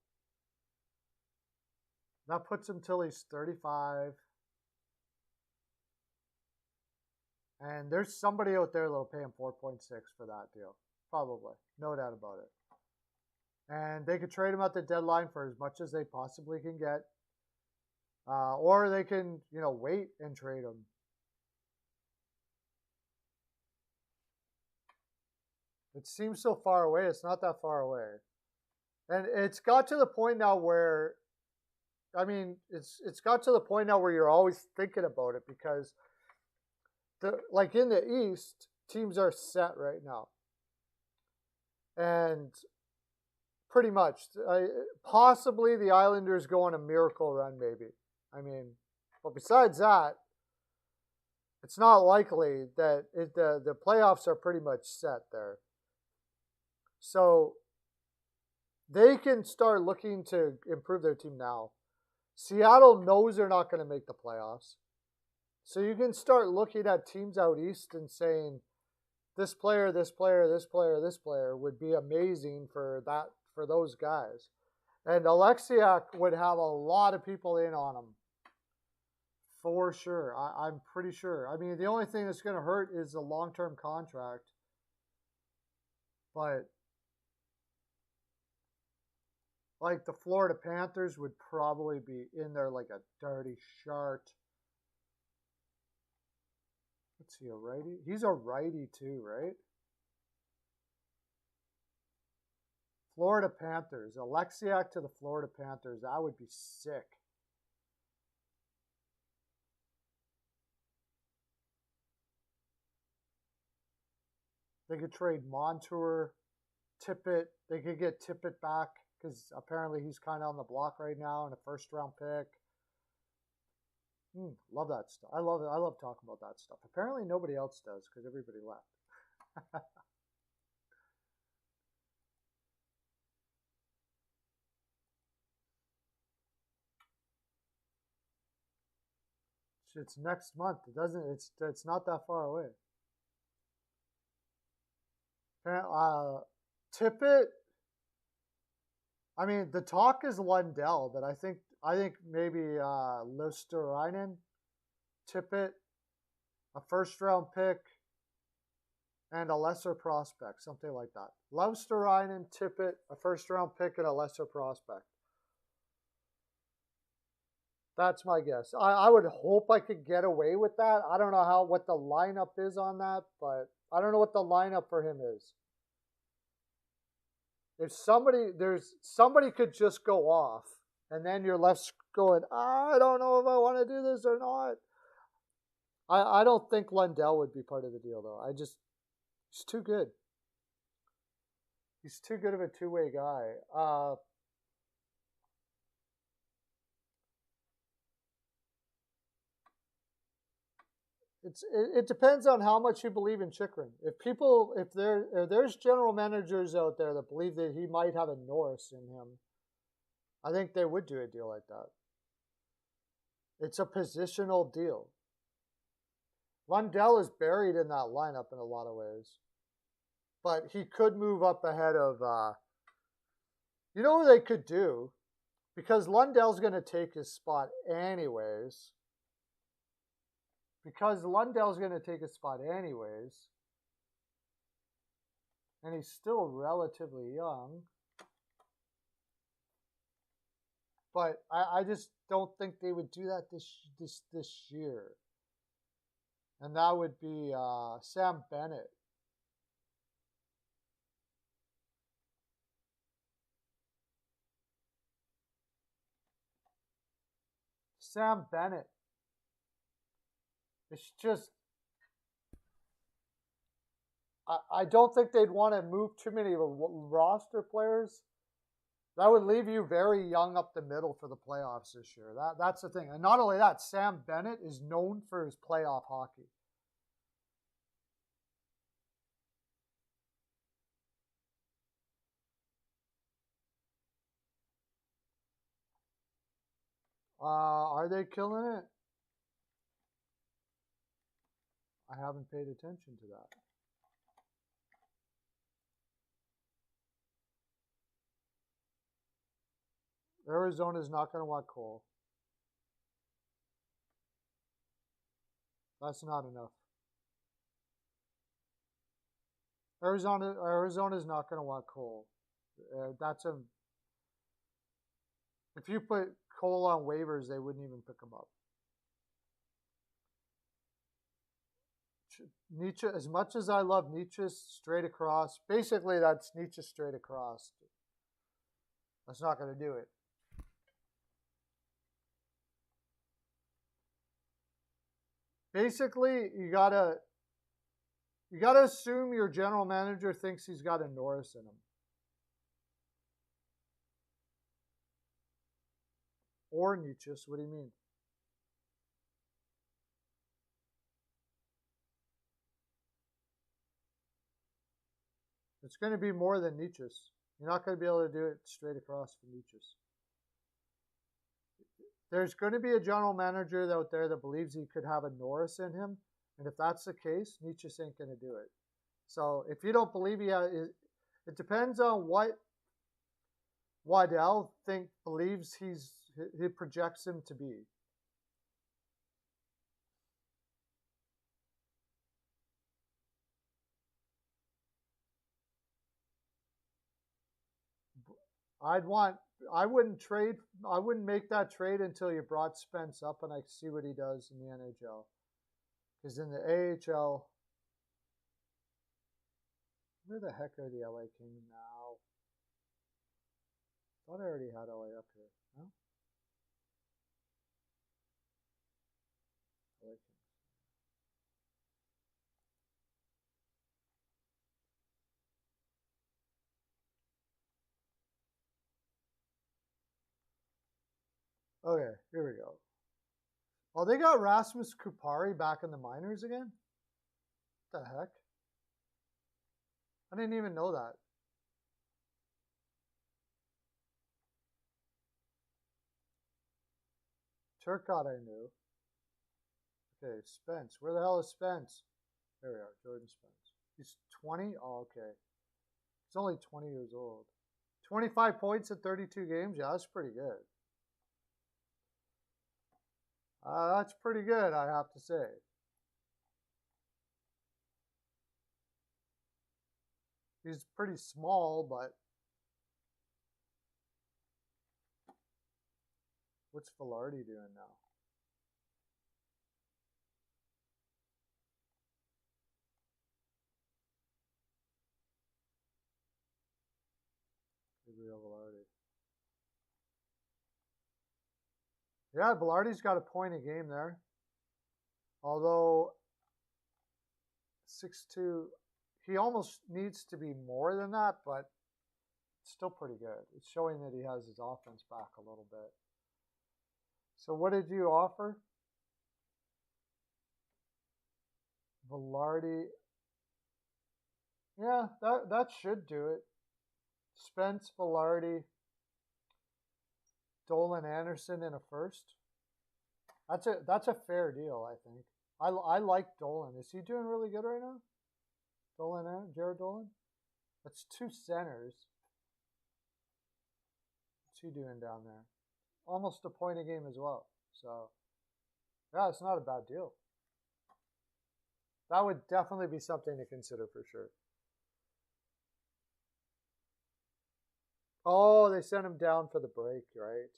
That puts him till he's 35. And there's somebody out there that'll pay him 4.6 for that deal. Probably. No doubt about it. And they could trade him at the deadline for as much as they possibly can get. Or they can, wait and trade him. It seems so far away. It's not that far away. And it's got to the point now where, it's got to the point now where you're always thinking about it because, like in the East, teams are set right now. And pretty much, possibly the Islanders go on a miracle run, maybe. But besides that, it's not likely that the playoffs are pretty much set there. So they can start looking to improve their team now. Seattle knows they're not going to make the playoffs. So you can start looking at teams out east and saying, this player, this player, this player, this player would be amazing for those guys. And Alexiak would have a lot of people in on him. For sure. I'm pretty sure. The only thing that's going to hurt is a long-term contract. But like the Florida Panthers would probably be in there like a dirty shark. What's he, a righty? He's a righty too, right? Florida Panthers. Alexiak to the Florida Panthers. That would be sick. They could trade Montour, Tippett. They could get Tippett back because apparently he's kind of on the block right now and a first-round pick. Love that stuff. I love it. I love talking about that stuff. Apparently nobody else does because everybody left. It's next month. It's not that far away. Tippett. The talk is Lundell, but I think maybe Luosterainen, Tippett, a first-round pick, and a lesser prospect, something like that. Luosterainen, Tippett, a first-round pick, and a lesser prospect. That's my guess. I would hope I could get away with that. I don't know what the lineup is on that, but I don't know what the lineup for him is. If somebody could just go off, and then you're left going, I don't know if I want to do this or not. I don't think Lundell would be part of the deal, though. He's too good. He's too good of a two-way guy. It depends on how much you believe in Chychrun. If there's general managers out there that believe that he might have a Norris in him, I think they would do a deal like that. It's a positional deal. Lundell is buried in that lineup in a lot of ways, but he could move up ahead of. You know what they could do, because Lundell's going to take his spot anyways. And he's still relatively young. But I just don't think they would do that this year. And that would be Sam Bennett. Sam Bennett. It's just, I don't think they'd want to move too many roster players. That would leave you very young up the middle for the playoffs this year. That's the thing. And not only that, Sam Bennett is known for his playoff hockey. Are they killing it? I haven't paid attention to that. Arizona's not going to want Cole. That's not enough. Arizona's not going to want Cole. If you put Cole on waivers, they wouldn't even pick him up. Nietzsche, as much as I love Nietzsche straight across, basically that's Nietzsche straight across. That's not going to do it. Basically, you gotta assume your general manager thinks he's got a Norris in him. Or Nietzsche. What do you mean? It's going to be more than Nietzsche's. You're not going to be able to do it straight across for Nietzsche's. There's going to be a general manager out there that believes he could have a Norris in him. And if that's the case, Nietzsche ain't going to do it. So if you don't believe it depends on what Waddell believes he projects him to be. I wouldn't make that trade until you brought Spence up and I see what he does in the NHL. Because in the AHL, where the heck are the LA Kings now? Thought I already had LA up here. No? LA Kings. Okay, here we go. Oh, they got Rasmus Kupari back in the minors again? What the heck? I didn't even know that. Turcotte I knew. Okay, Spence. Where the hell is Spence? There we are, Jordan Spence. He's 20? Oh, okay. He's only 20 years old. 25 points in 32 games? Yeah, that's pretty good. That's pretty good, I have to say. He's pretty small, but what's Velarde doing now? Gabriel Velarde. Yeah, Velarde's got a point a game there. Although 6'2", he almost needs to be more than that, but it's still pretty good. It's showing that he has his offense back a little bit. So what did you offer? Velarde. Yeah, that should do it. Spence, Velarde, Dolan Anderson in a first. That's a fair deal, I think. I like Dolan. Is he doing really good right now? Jared Dolan? That's 2 centers. What's he doing down there? Almost a point a game as well. So, yeah, it's not a bad deal. That would definitely be something to consider for sure. Oh, they sent him down for the break, right?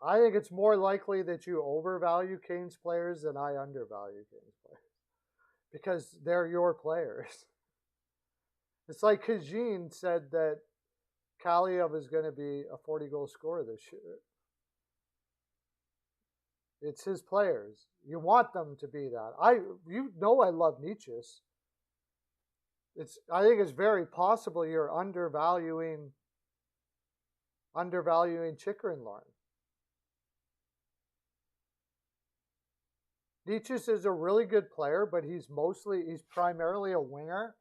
I think it's more likely that you overvalue Canes players than I undervalue Canes players. Because they're your players. It's like Kajin said that Kaliev is going to be a 40-goal scorer this year. It's his players. You want them to be that. I love Nietzsche. I think it's very possible you're undervaluing Chikrin-Larn. Nietzsche is a really good player, but he's primarily a winger.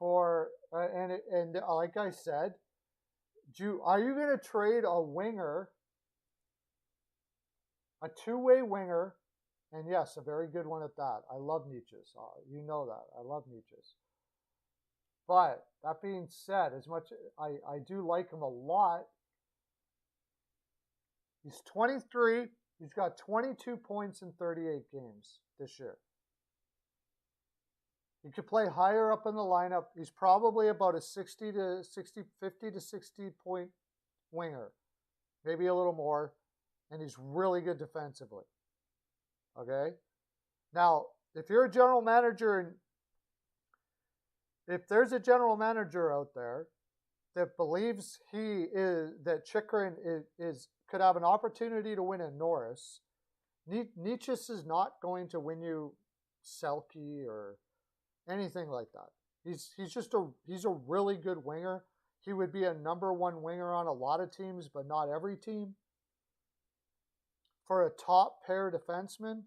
And like I said, are you going to trade a winger, a two-way winger, and yes, a very good one at that. I love Nietzsche. You know that. I love Nietzsche. But that being said, as much I do like him a lot, he's 23. He's got 22 points in 38 games this year. He could play higher up in the lineup. He's probably about a 50 to 60 point winger, maybe a little more, and he's really good defensively. Okay? Now, if you're a general manager, and if there's a general manager out there that believes that Chychrun could have an opportunity to win in Norris, Nietzsche is not going to win you Selke or anything like that. He's a really good winger. He would be a number one winger on a lot of teams, but not every team. For a top pair defenseman,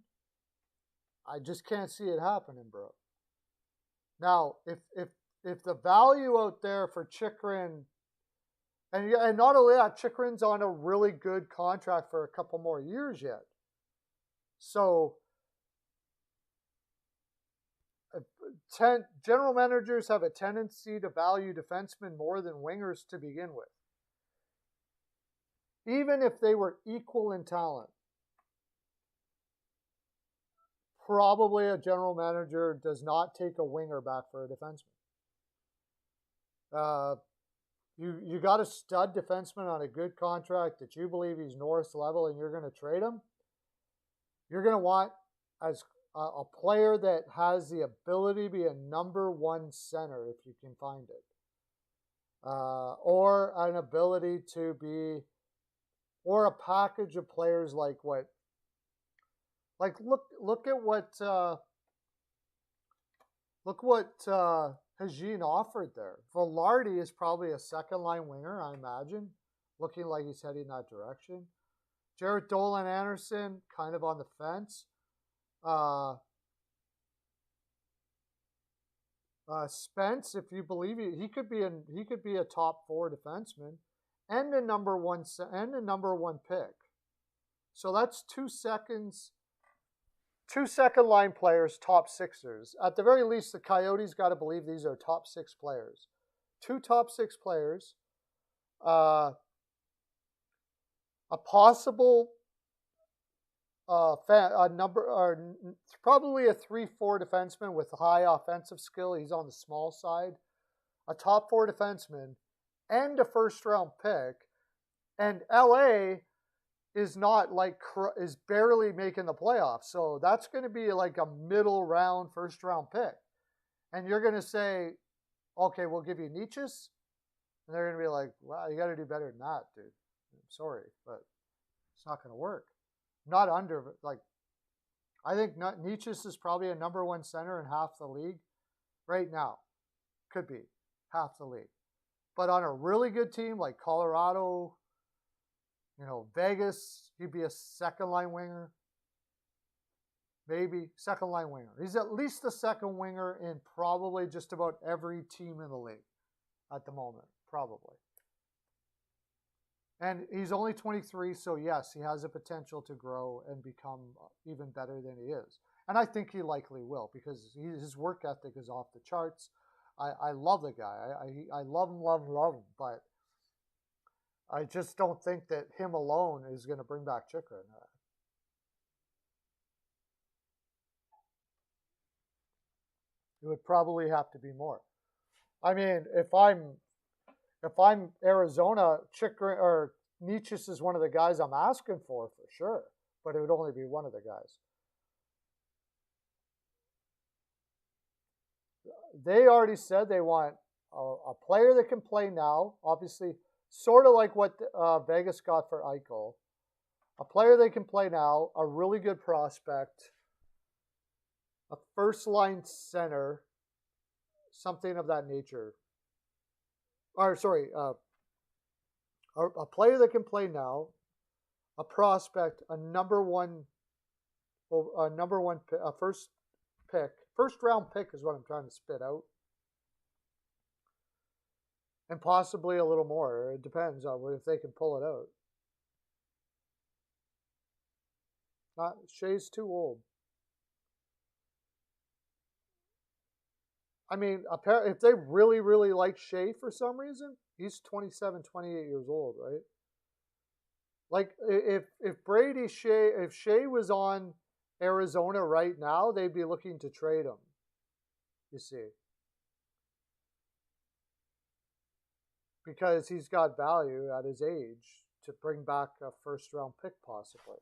I just can't see it happening, bro. Now, if the value out there for Chychrun, and not only that, Chychrun's on a really good contract for a couple more years yet. So, general managers have a tendency to value defensemen more than wingers to begin with. Even if they were equal in talent. Probably a general manager does not take a winger back for a defenseman. You got a stud defenseman on a good contract that you believe he's Norris level and you're going to trade him. You're going to want as a player that has the ability to be a number one center if you can find it, or an ability to be, or a package of players like what. Like look at what Hajin offered there. Velarde is probably a second line winger, I imagine, looking like he's heading that direction. Jarrett Dolan Anderson kind of on the fence. Spence, if you believe he could be a top four defenseman and a number one pick. So that's two second line players, top sixers. At the very least, the Coyotes got to believe these are top six players. Two top six players. A possible probably a 3-4 defenseman with high offensive skill. He's on the small side. A top four defenseman and a first round pick. And LA is barely making the playoffs. So that's going to be like a middle round, first round pick. And you're going to say, okay, we'll give you Nietzsche's. And they're going to be like, wow, you got to do better than that, dude. I'm sorry, but it's not going to work. Not under, I think Nietzsche's is probably a number one center in half the league right now. Could be half the league. But on a really good team like Colorado, Vegas, he'd be a second line winger. Maybe second line winger. He's at least the second winger in probably just about every team in the league at the moment, probably. And he's only 23, so yes, he has the potential to grow and become even better than he is. And I think he likely will because his work ethic is off the charts. I love the guy. I love him, but I just don't think that him alone is going to bring back Chychrun. It would probably have to be more. I mean, if I'm Arizona, Chychrun or Nietzsche is one of the guys I'm asking for sure, but it would only be one of the guys. They already said they want a player that can play now, obviously, sort of like what Vegas got for Eichel. A player that can play now, a really good prospect, a first-line center, something of that nature. A player that can play now, a prospect, a first round pick is what I'm trying to spit out, and possibly a little more. It depends on if they can pull it out. Shea's too old. I mean, if they really, really like Shea for some reason, he's 27, 28 years old, right? Like if Brady Shea, if Shea was on Arizona right now, they'd be looking to trade him. You see, because he's got value at his age to bring back a first round pick possibly.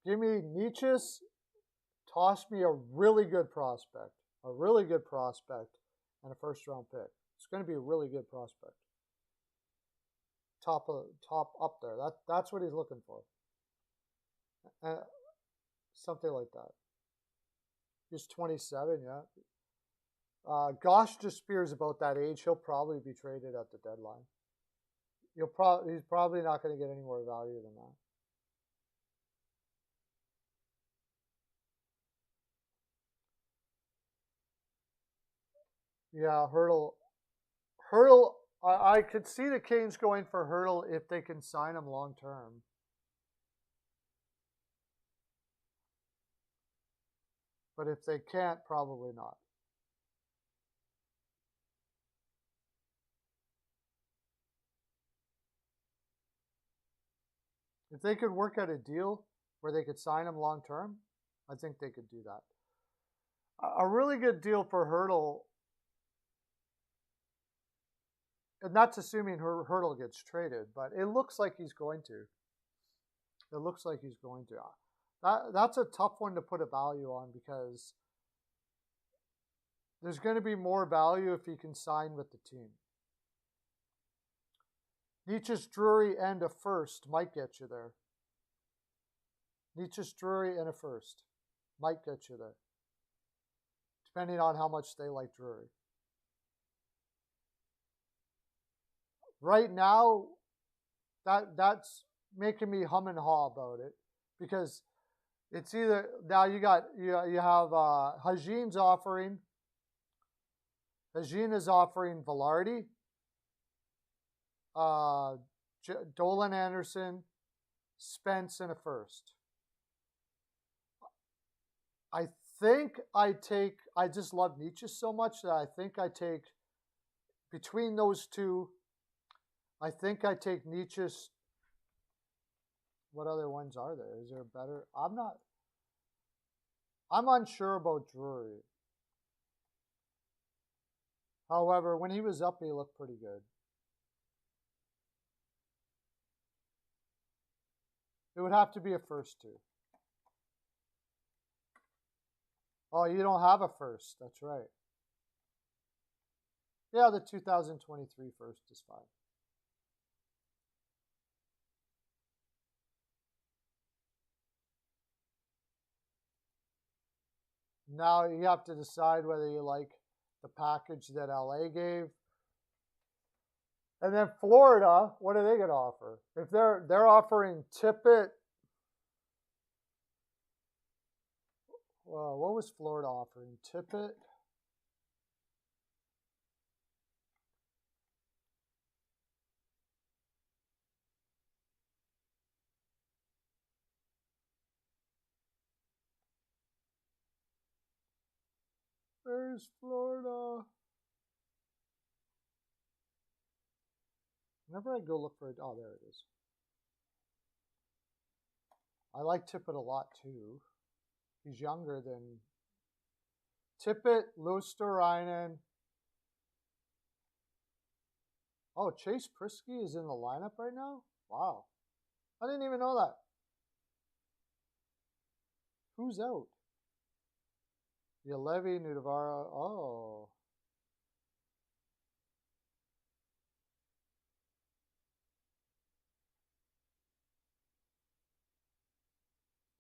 Give me Nietzsche's, toss me a really good prospect, and a first round pick. It's going to be a really good prospect. Top up there. That's what he's looking for. Something like that. He's 27, yeah. Gosh Spears about that age. He'll probably be traded at the deadline. He's probably not going to get any more value than that. Yeah, Hurdle. I could see the Canes going for Hurdle if they can sign him long term. But if they can't, probably not. If they could work out a deal where they could sign him long term, I think they could do that. A really good deal for Hurdle, and that's assuming Hurdle gets traded, but it looks like he's going to. It looks like he's going to. That's a tough one to put a value on because there's going to be more value if he can sign with the team. Nietzsche's Drury and a first might get you there. Nietzsche's Drury and a first might get you there, depending on how much they like Drury. Right now, that's making me hum and haw about it because it's either now you have Hajin's offering. Hajin is offering Velarde, Dolan Anderson, Spence, and a first. I think I just love Nietzsche so much that I think I take, between those two, I think I take Nietzsche's. What other ones are there? Is there better? I'm unsure about Drury. However, when he was up, he looked pretty good. It would have to be a first too. Oh, you don't have a first. That's right. Yeah, the 2023 first is fine. Now you have to decide whether you like the package that LA gave. And then Florida, what are they going to offer? If they're offering Tippett, well, what was Florida offering? Tippett. Where's Florida? Whenever I go look for it, oh, there it is. I like Tippett a lot too. He's younger than Tippett, Luosterainen. Oh, Chase Prisky is in the lineup right now? Wow. I didn't even know that. Who's out? Yalevi, Nudavara. Oh.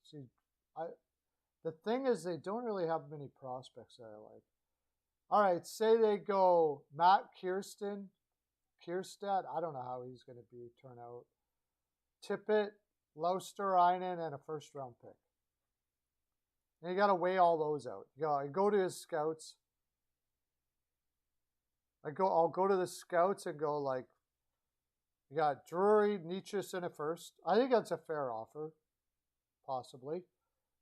See, the thing is they don't really have many prospects that I like. All right, say they go Matt Kierstead. I don't know how he's going to turn out. Tippett, Luosterainen, and a first round pick. And you got to weigh all those out. I go to his scouts. I'll go to the scouts and go like, you got Drury, Nietzsche, and a first. I think that's a fair offer, possibly.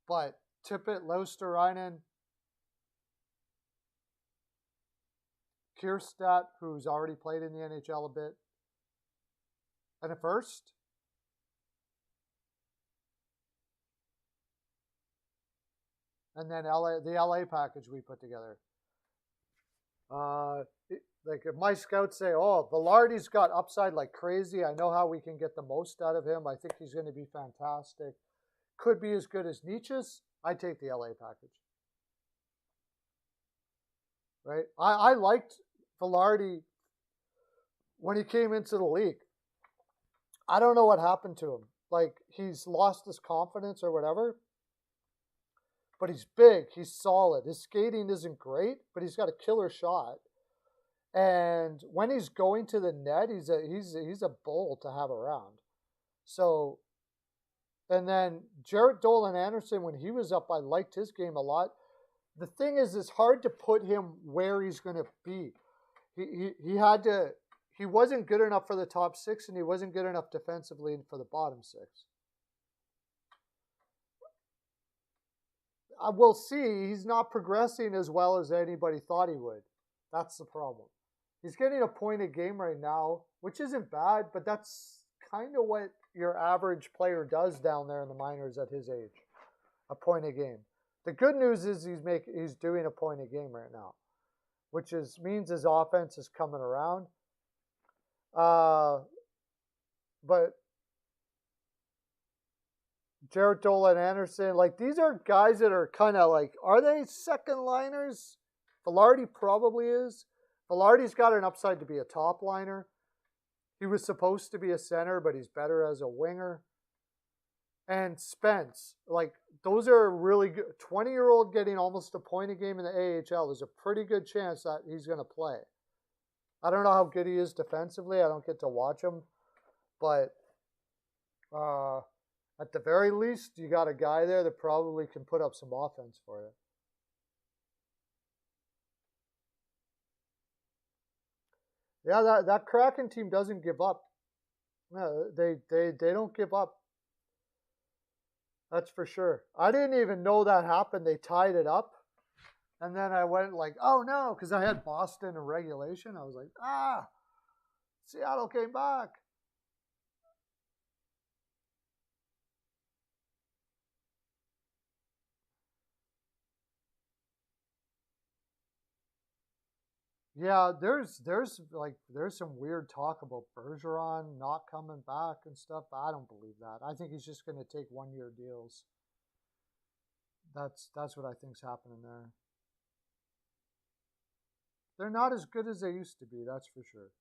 But Tippett, Luosterainen, Kierstedt, who's already played in the NHL a bit, and a first. And then the LA package we put together. Like if my scouts say, "Oh, Velarde's got upside like crazy. I know how we can get the most out of him. I think he's going to be fantastic. Could be as good as Nietzsche's." I take the LA package. Right? I liked Velarde when he came into the league. I don't know what happened to him. Like he's lost his confidence or whatever. But he's big. He's solid. His skating isn't great, but he's got a killer shot. And when he's going to the net, he's a bull to have around. So, and then Jarrett Dolan Anderson, when he was up, I liked his game a lot. The thing is, it's hard to put him where he's going to be. He wasn't good enough for the top six, and he wasn't good enough defensively for the bottom six. We'll see. He's not progressing as well as anybody thought he would. That's the problem. He's getting a point a game right now, which isn't bad, but that's kind of what your average player does down there in the minors at his age. A point a game. The good news is he's doing a point a game right now, which means his offense is coming around. But Jarrett Dolan Anderson, like these are guys that are kind of like, are they second liners? Velarde probably is. Velarde's got an upside to be a top liner. He was supposed to be a center, but he's better as a winger. And Spence, like those are really good. 20-year-old getting almost a point a game in the AHL. There's a pretty good chance that he's going to play. I don't know how good he is defensively. I don't get to watch him. But at the very least, you got a guy there that probably can put up some offense for you. Yeah, that Kraken team doesn't give up. No, they don't give up. That's for sure. I didn't even know that happened. They tied it up. And then I went like, oh no, because I had Boston in regulation. I was like, Seattle came back. Yeah, there's some weird talk about Bergeron not coming back and stuff. I don't believe that. I think he's just going to take 1-year deals. That's what I think's happening there. They're not as good as they used to be, that's for sure.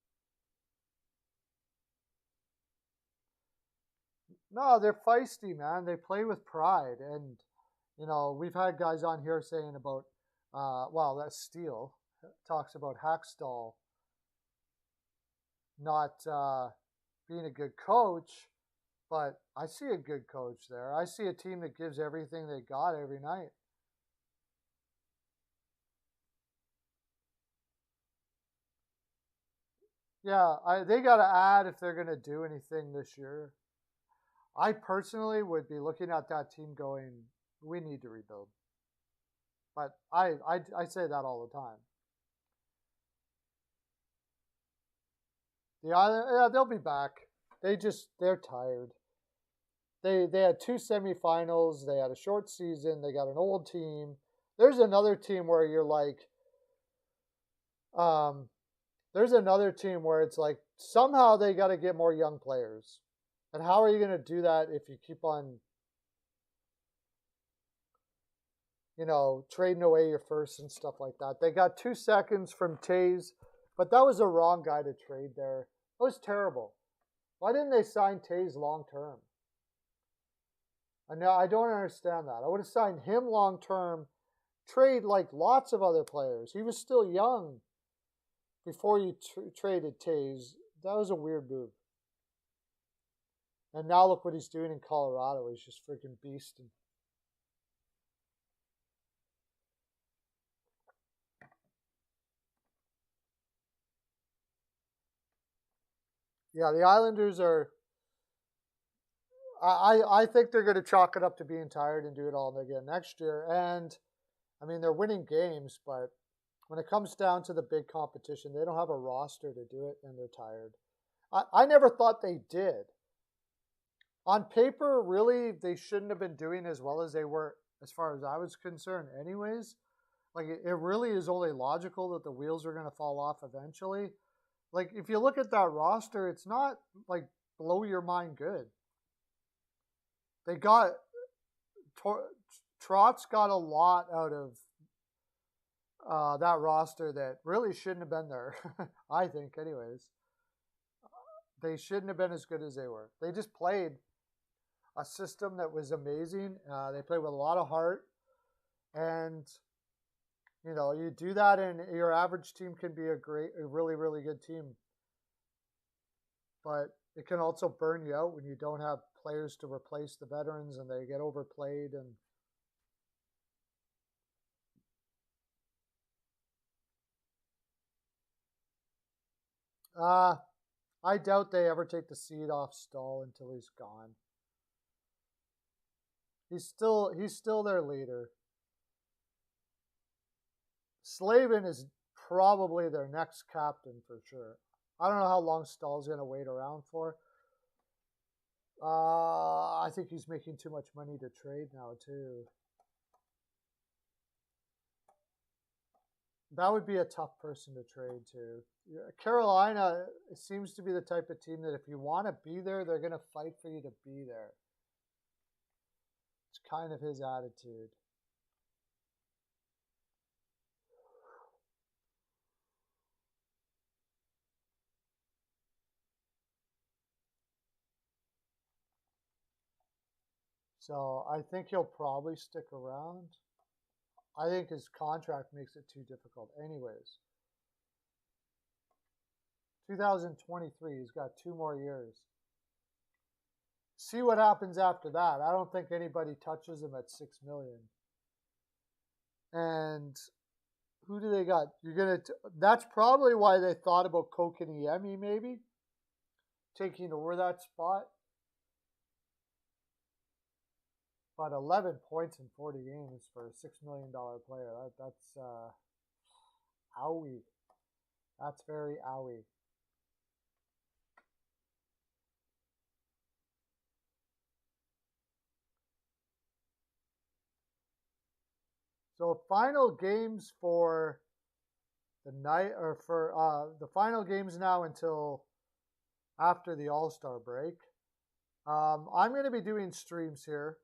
No, they're feisty, man. They play with pride, and we've had guys on here saying about, that's Steele talks about Hackstall not being a good coach, but I see a good coach there. I see a team that gives everything they got every night. Yeah, they got to add if they're going to do anything this year. I personally would be looking at that team going, we need to rebuild. But I say that all the time. They'll be back. They're tired. They had 2 semifinals. They had a short season. They got an old team. There's another team where you're like, there's another team where it's like somehow they got to get more young players. And how are you going to do that if you keep on, trading away your first and stuff like that? They got 2 seconds from Taves, but that was the wrong guy to trade there. It was terrible. Why didn't they sign Taves long term? I don't understand that. I would have signed him long term, trade like lots of other players. He was still young before you traded Taves. That was a weird move. And now look what he's doing in Colorado. He's just freaking beasting. Yeah, the Islanders are... I think they're going to chalk it up to being tired and do it all again next year. And I mean, they're winning games, but when it comes down to the big competition, they don't have a roster to do it, and they're tired. I never thought they did. On paper, really, they shouldn't have been doing as well as they were, as far as I was concerned, anyways. Like, it really is only logical that the wheels are going to fall off eventually. Like, if you look at that roster, it's not, like, blow your mind good. They got, Trotz got a lot out of that roster that really shouldn't have been there, I think, anyways. They shouldn't have been as good as they were. They just played a system that was amazing. They played with a lot of heart. And, you know, you do that and your average team can be a really, really good team. But it can also burn you out when you don't have players to replace the veterans and they get overplayed. And I doubt they ever take the seed off Stahl until he's gone. He's still their leader. Slavin is probably their next captain for sure. I don't know how long Stahl's going to wait around for. I think he's making too much money to trade now too. That would be a tough person to trade to. Carolina seems to be the type of team that if you want to be there, they're going to fight for you to be there. It's kind of his attitude. So I think he'll probably stick around. I think his contract makes it too difficult anyways. 2023, he's got 2 more years. See what happens after that. I don't think anybody touches him at $6 million. And who do they got? That's probably why they thought about Kokoniemi maybe taking over that spot. But 11 points in 40 games for a $6 million player, that's owie. That's very owie. So final games for the night, or for the final games now until after the All-Star break. I'm going to be doing streams here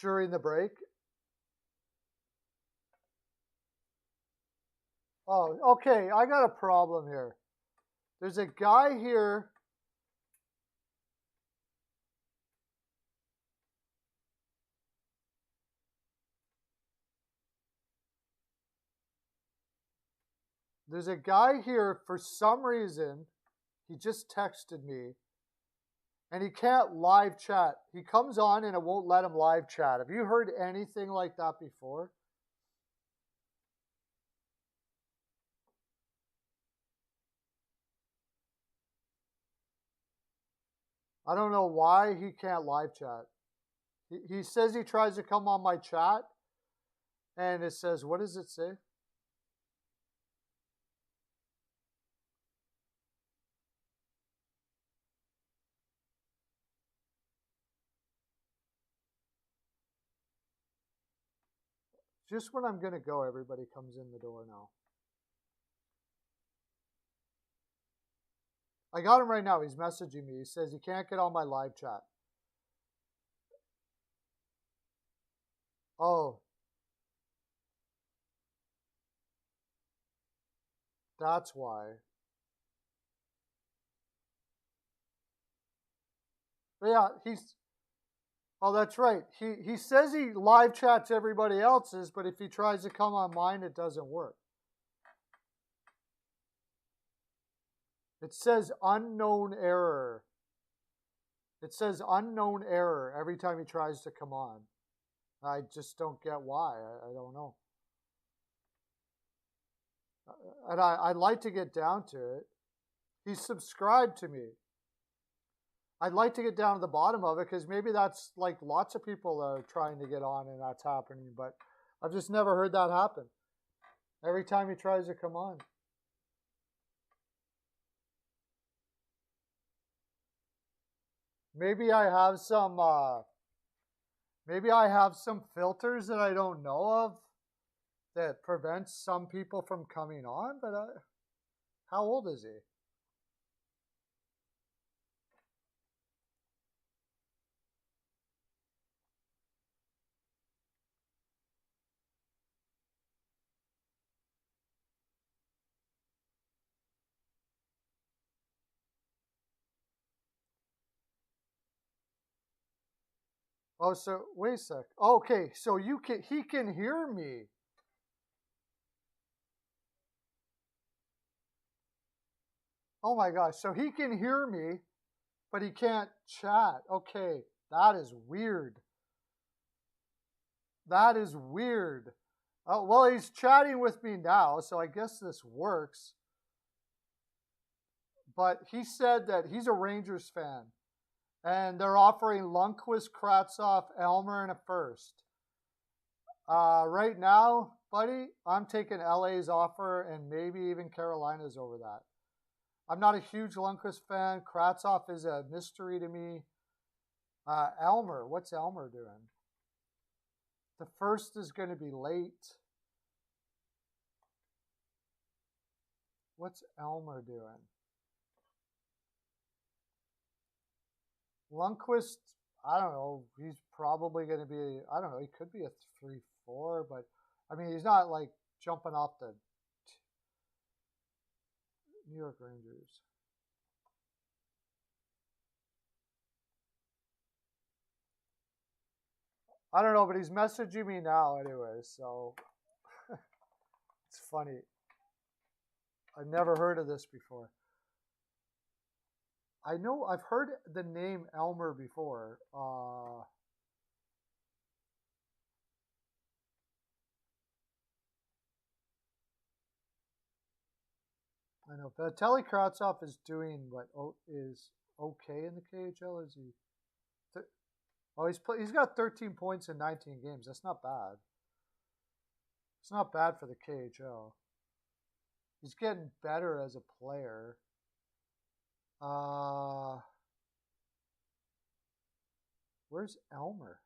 during the break. Oh, okay, I got a problem here. There's a guy here. There's a guy here, for some reason, he just texted me, and he can't live chat. He comes on and it won't let him live chat. Have you heard anything like that before? I don't know why he can't live chat. He says he tries to come on my chat, and it says, what does it say? Just when I'm going to go, everybody comes in the door now. I got him right now. He's messaging me. He says he can't get on my live chat. Oh. That's why. But yeah, oh, that's right. He says he live chats everybody else's, but if he tries to come on mine, it doesn't work. It says unknown error. It says unknown error every time he tries to come on. I just don't get why. I don't know. And I'd like to get down to it. He's subscribed to me. I'd like to get down to the bottom of it because maybe that's like lots of people are trying to get on and that's happening, but I've just never heard that happen. Every time he tries to come on. Maybe I have some filters that I don't know of that prevents some people from coming on, but how old is he? Oh, so wait a sec. Okay, so he can hear me. Oh my gosh, so he can hear me, but he can't chat. Okay, that is weird. That is weird. Oh, well, he's chatting with me now, so I guess this works. But he said that he's a Rangers fan, and they're offering Lundqvist, Kravtsov, Elmer, and a first. Right now, buddy, I'm taking LA's offer and maybe even Carolina's over that. I'm not a huge Lundqvist fan. Kravtsov is a mystery to me. Elmer, what's Elmer doing? The first is going to be late. What's Elmer doing? Lundqvist, I don't know. He's probably going to be, I don't know, he could be a 3-4, but I mean, he's not like jumping off the New York Rangers. I don't know, but he's messaging me now anyway, so it's funny. I've never heard of this before. I know I've heard the name Elmer before. I know Vitaly Kravtsov is doing what is okay in the KHL. Is he? Oh, he's got 13 points in 19 games. That's not bad. It's not bad for the KHL. He's getting better as a player. Where's Elmer?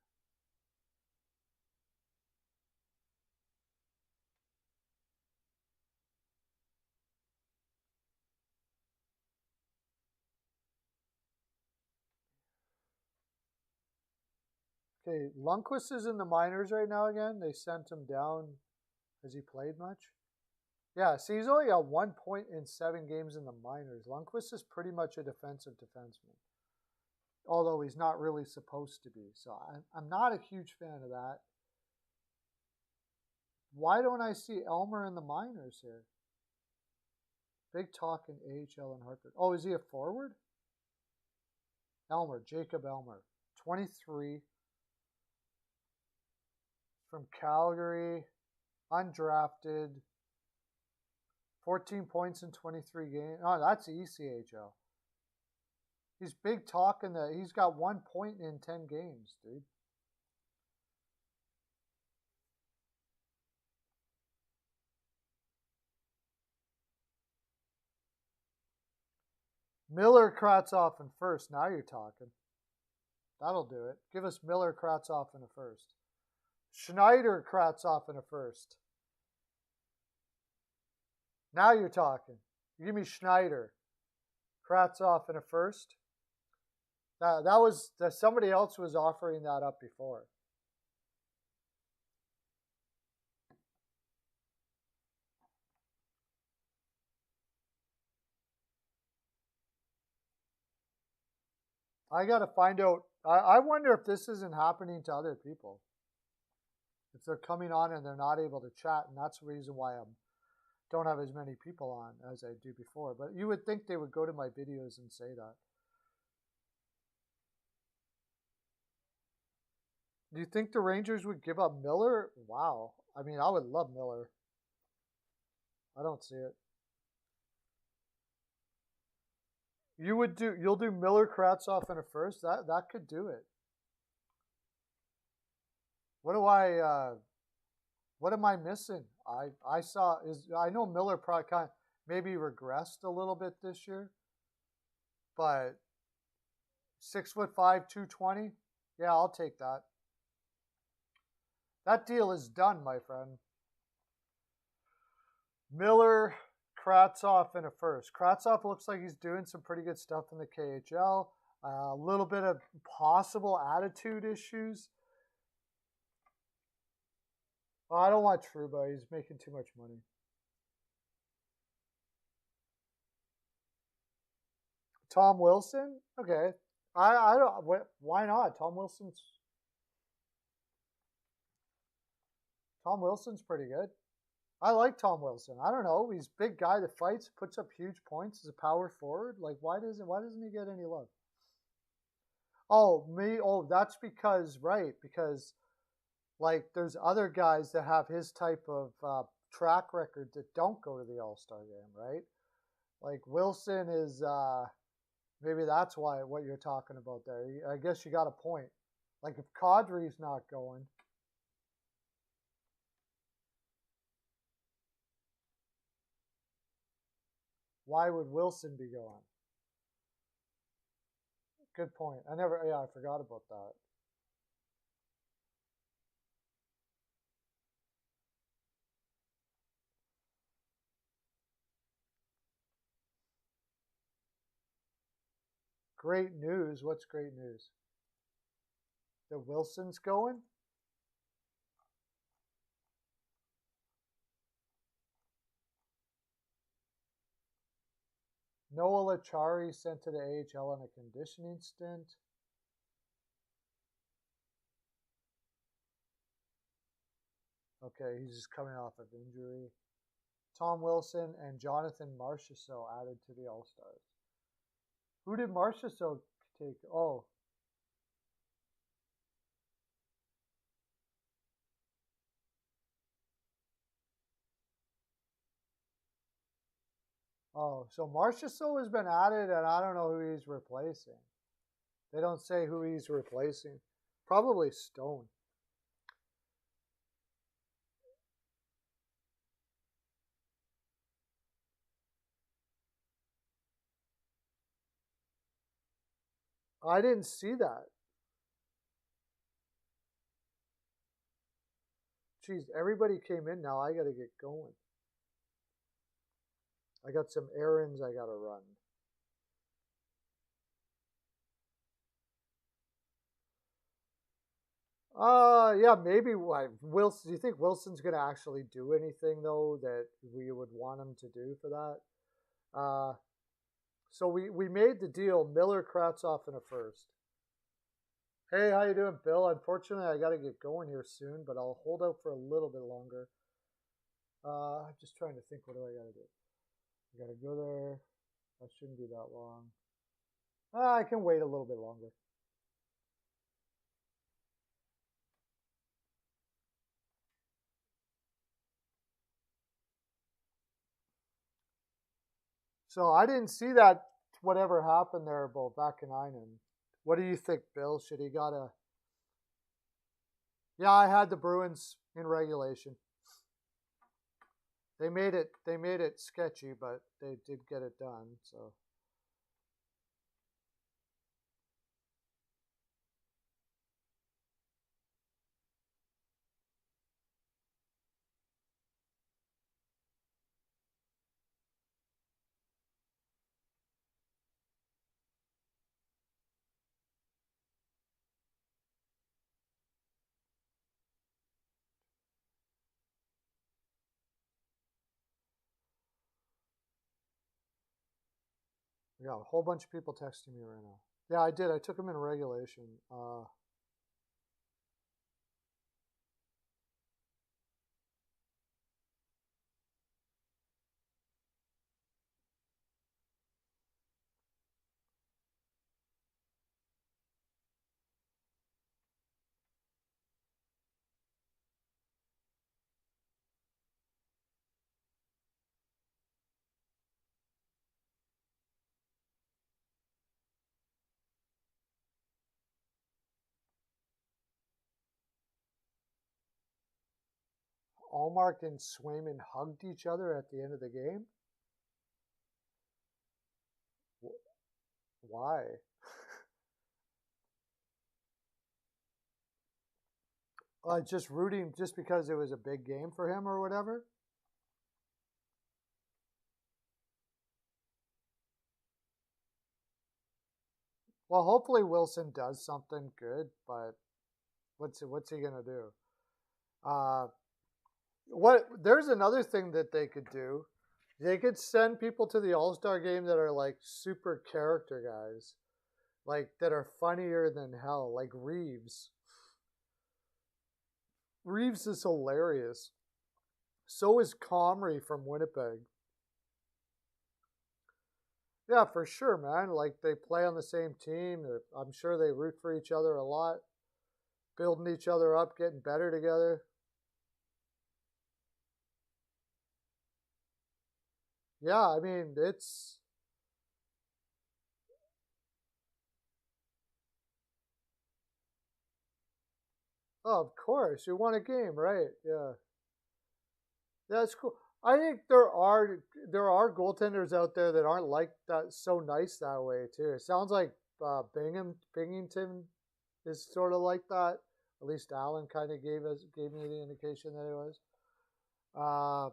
Okay, Lundqvist is in the minors right now again. They sent him down. Has he played much? Yeah, see, he's only got 1 point in 7 games in the minors. Lundqvist is pretty much a defensive defenseman, although he's not really supposed to be. So I'm not a huge fan of that. Why don't I see Elmer in the minors here? Big talk in AHL and Hartford. Oh, is he a forward? Elmer, Jacob Elmer, 23, from Calgary, undrafted, 14 points in 23 games. Oh, that's ECHL. He's big talk in that he's got 1 point in 10 games, dude. Miller, Kravtsov in first. Now you're talking. That'll do it. Give us Miller, Kravtsov in a first. Schneider, Kravtsov in a first. Now you're talking. You give me Schneider, Kravtsov in a first. Somebody else was offering that up before. I got to find out. I wonder if this isn't happening to other people. If they're coming on and they're not able to chat, and that's the reason why I don't have as many people on as I do before. But you would think they would go to my videos and say that. Do you think the Rangers would give up Miller? Wow. I mean, I would love Miller. I don't see it. You'll do Miller, Kravtsov in a first. That could do it. What do what am I missing? I know Miller probably kind of maybe regressed a little bit this year, but 6'5", 220. Yeah, I'll take that. That deal is done, my friend. Miller, Kravtsov in a first. Kravtsov looks like he's doing some pretty good stuff in the KHL. A little bit of possible attitude issues. Oh, I don't want Trouba. He's making too much money. Tom Wilson? Okay. I don't. Why not? Tom Wilson's pretty good. I like Tom Wilson. I don't know. He's a big guy that fights, puts up huge points as a power forward. Like, why doesn't he get any love? Oh, me? Oh, that's because like there's other guys that have his type of track record that don't go to the All-Star game, right? Like Wilson is maybe that's why what you're talking about there. I guess you got a point. Like if Kadri's not going, why would Wilson be going? Good point. I forgot about that. Great news. What's great news? That Wilson's going? Noah Lachari sent to the AHL on a conditioning stint. Okay, he's just coming off of injury. Tom Wilson and Jonathan Marchessault added to the All-Stars. Who did Marchessault take? Oh. Oh, so Marchessault has been added, and I don't know who he's replacing. They don't say who he's replacing. Probably Stone. I didn't see that. Jeez, everybody came in now. I got to get going. I got some errands I got to run. Yeah, maybe. Wilson? Do you think Wilson's gonna actually do anything though that we would want him to do for that? So we made the deal. Miller, Kravtsov in a first. Hey, how you doing, Bill? Unfortunately, I got to get going here soon, but I'll hold out for a little bit longer. I'm just trying to think. What do I got to do? I got to go there. That shouldn't be that long. I can wait a little bit longer. So I didn't see that whatever happened there about Vakanainen. What do you think, Bill? Should he got a? Yeah, I had the Bruins in regulation. They made it sketchy, but they did get it done. So we got a whole bunch of people texting me right now. Yeah, I did. I took them in regulation. Allmark and Swayman hugged each other at the end of the game? Why? Just rooting just because it was a big game for him or whatever? Well, hopefully Wilson does something good, but what's he gonna do? Uh, there's another thing that they could do. They could send people to the All-Star game that are like super character guys, like that are funnier than hell, like Reeves. Reeves is hilarious. So is Comrie from Winnipeg. Yeah, for sure, man. Like they play on the same team. I'm sure they root for each other a lot, building each other up, getting better together. Yeah, I mean, it's. Oh, of course. You won a game, right? Yeah. That's cool. I think there are goaltenders out there that aren't like that, so nice that way too. It sounds like Binghamton is sort of like that. At least Alan kind of gave me the indication that it was. Uh,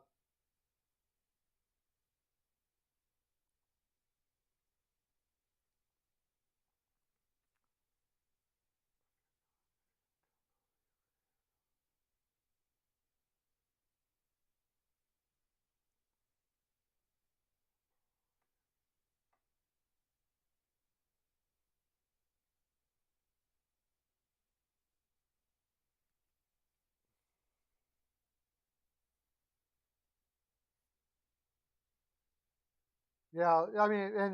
yeah, I mean, and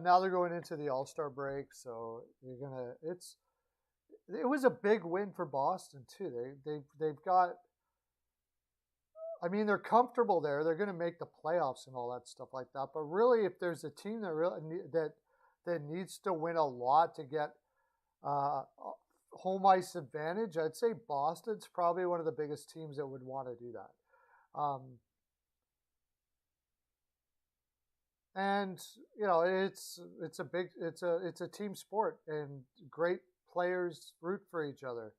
now they're going into the All-Star break, so you're gonna. It was a big win for Boston too. They've got. I mean, they're comfortable there. They're going to make the playoffs and all that stuff like that. But really, if there's a team that really that needs to win a lot to get uh, home ice advantage, I'd say Boston's probably one of the biggest teams that would want to do that. And it's a team sport, and great players root for each other.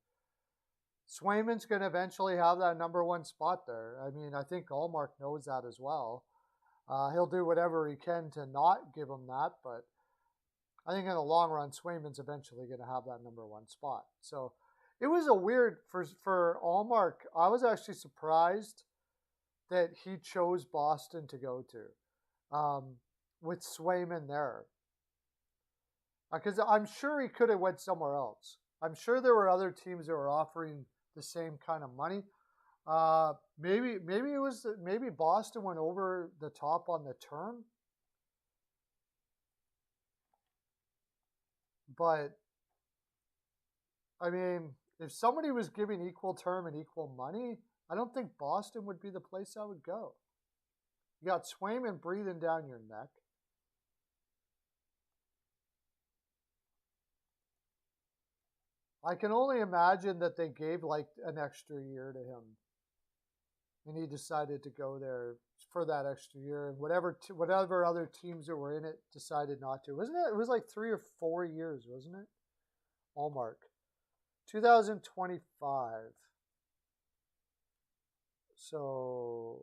Swayman's going to eventually have that number one spot there. I mean, I think Allmark knows that as well. He'll do whatever he can to not give him that, but I think in the long run, Swayman's eventually going to have that number one spot. So it was a weird for Allmark. I was actually surprised that he chose Boston to go to, with Swayman there, because I'm sure he could have went somewhere else. I'm sure there were other teams that were offering the same kind of money. Maybe Boston went over the top on the term, but I mean, if somebody was giving equal term and equal money, I don't think Boston would be the place I would go. You got Swayman breathing down your neck. I can only imagine that they gave like an extra year to him, and he decided to go there for that extra year. And whatever other teams that were in it decided not to. Wasn't it? It was like 3 or 4 years, wasn't it? Allmark, 2025. So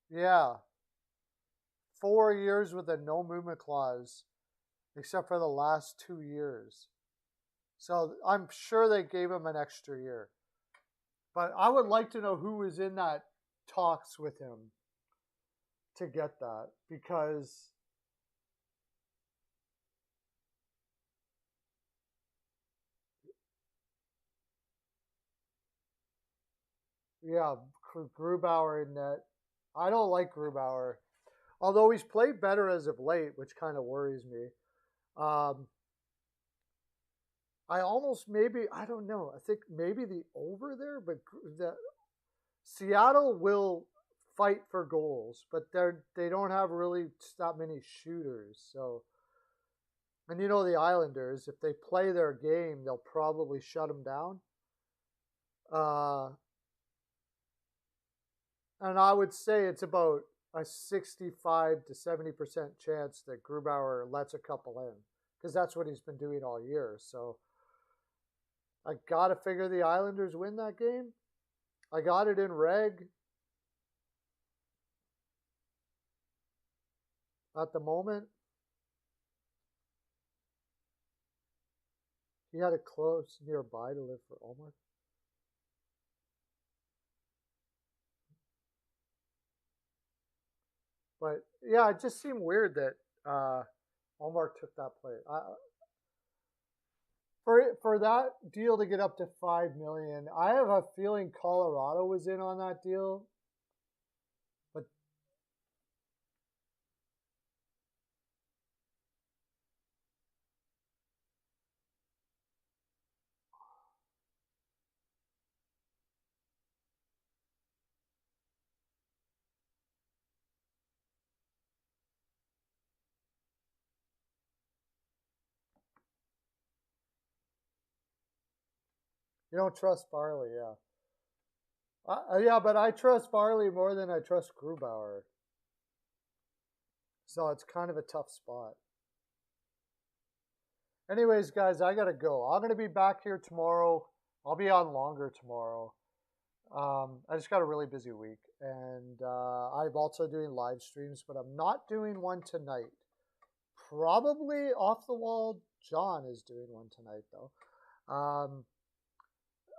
yeah, 4 years with a no movement clause, except for the last 2 years. So I'm sure they gave him an extra year. But I would like to know who was in that talks with him to get that, because yeah, Grubauer in net. I don't like Grubauer, although he's played better as of late, which kind of worries me. Um, I almost maybe I don't know. I think maybe the over there, but the Seattle will fight for goals, but they don't have really that many shooters. So, and you know the Islanders, if they play their game, they'll probably shut them down. Uh, And I would say it's about a 65 to 70% chance that Grubauer lets a couple in, because that's what he's been doing all year. So I got to figure the Islanders win that game. I got it in reg at the moment. He had it close nearby to live for Omar. But yeah, it just seemed weird that Omar took that play. For that deal to get up to $5 million, I have a feeling Colorado was in on that deal. But you don't trust Farley, yeah. Yeah, but I trust Farley more than I trust Grubauer. So it's kind of a tough spot. Anyways, guys, I got to go. I'm going to be back here tomorrow. I'll be on longer tomorrow. I just got a really busy week. And I'm also doing live streams, but I'm not doing one tonight. Probably off the wall, John is doing one tonight, though.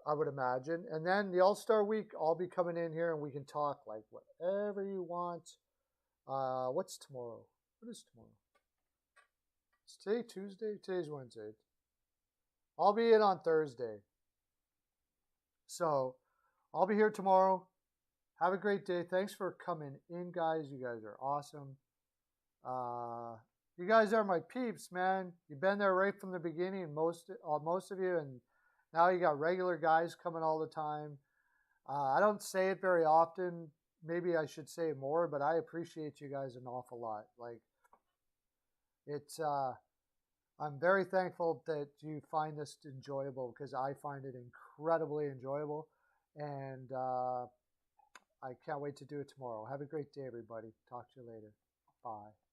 I would imagine. And then the All-Star Week, I'll be coming in here and we can talk like whatever you want. What's tomorrow? What is tomorrow? Is today Tuesday? Today's Wednesday. I'll be in on Thursday. So I'll be here tomorrow. Have a great day. Thanks for coming in, guys. You guys are awesome. You guys are my peeps, man. You've been there right from the beginning, most of you, and now you got regular guys coming all the time. I don't say it very often. Maybe I should say it more, but I appreciate you guys an awful lot. Like, it's, I'm very thankful that you find this enjoyable, because I find it incredibly enjoyable, and I can't wait to do it tomorrow. Have a great day, everybody. Talk to you later. Bye.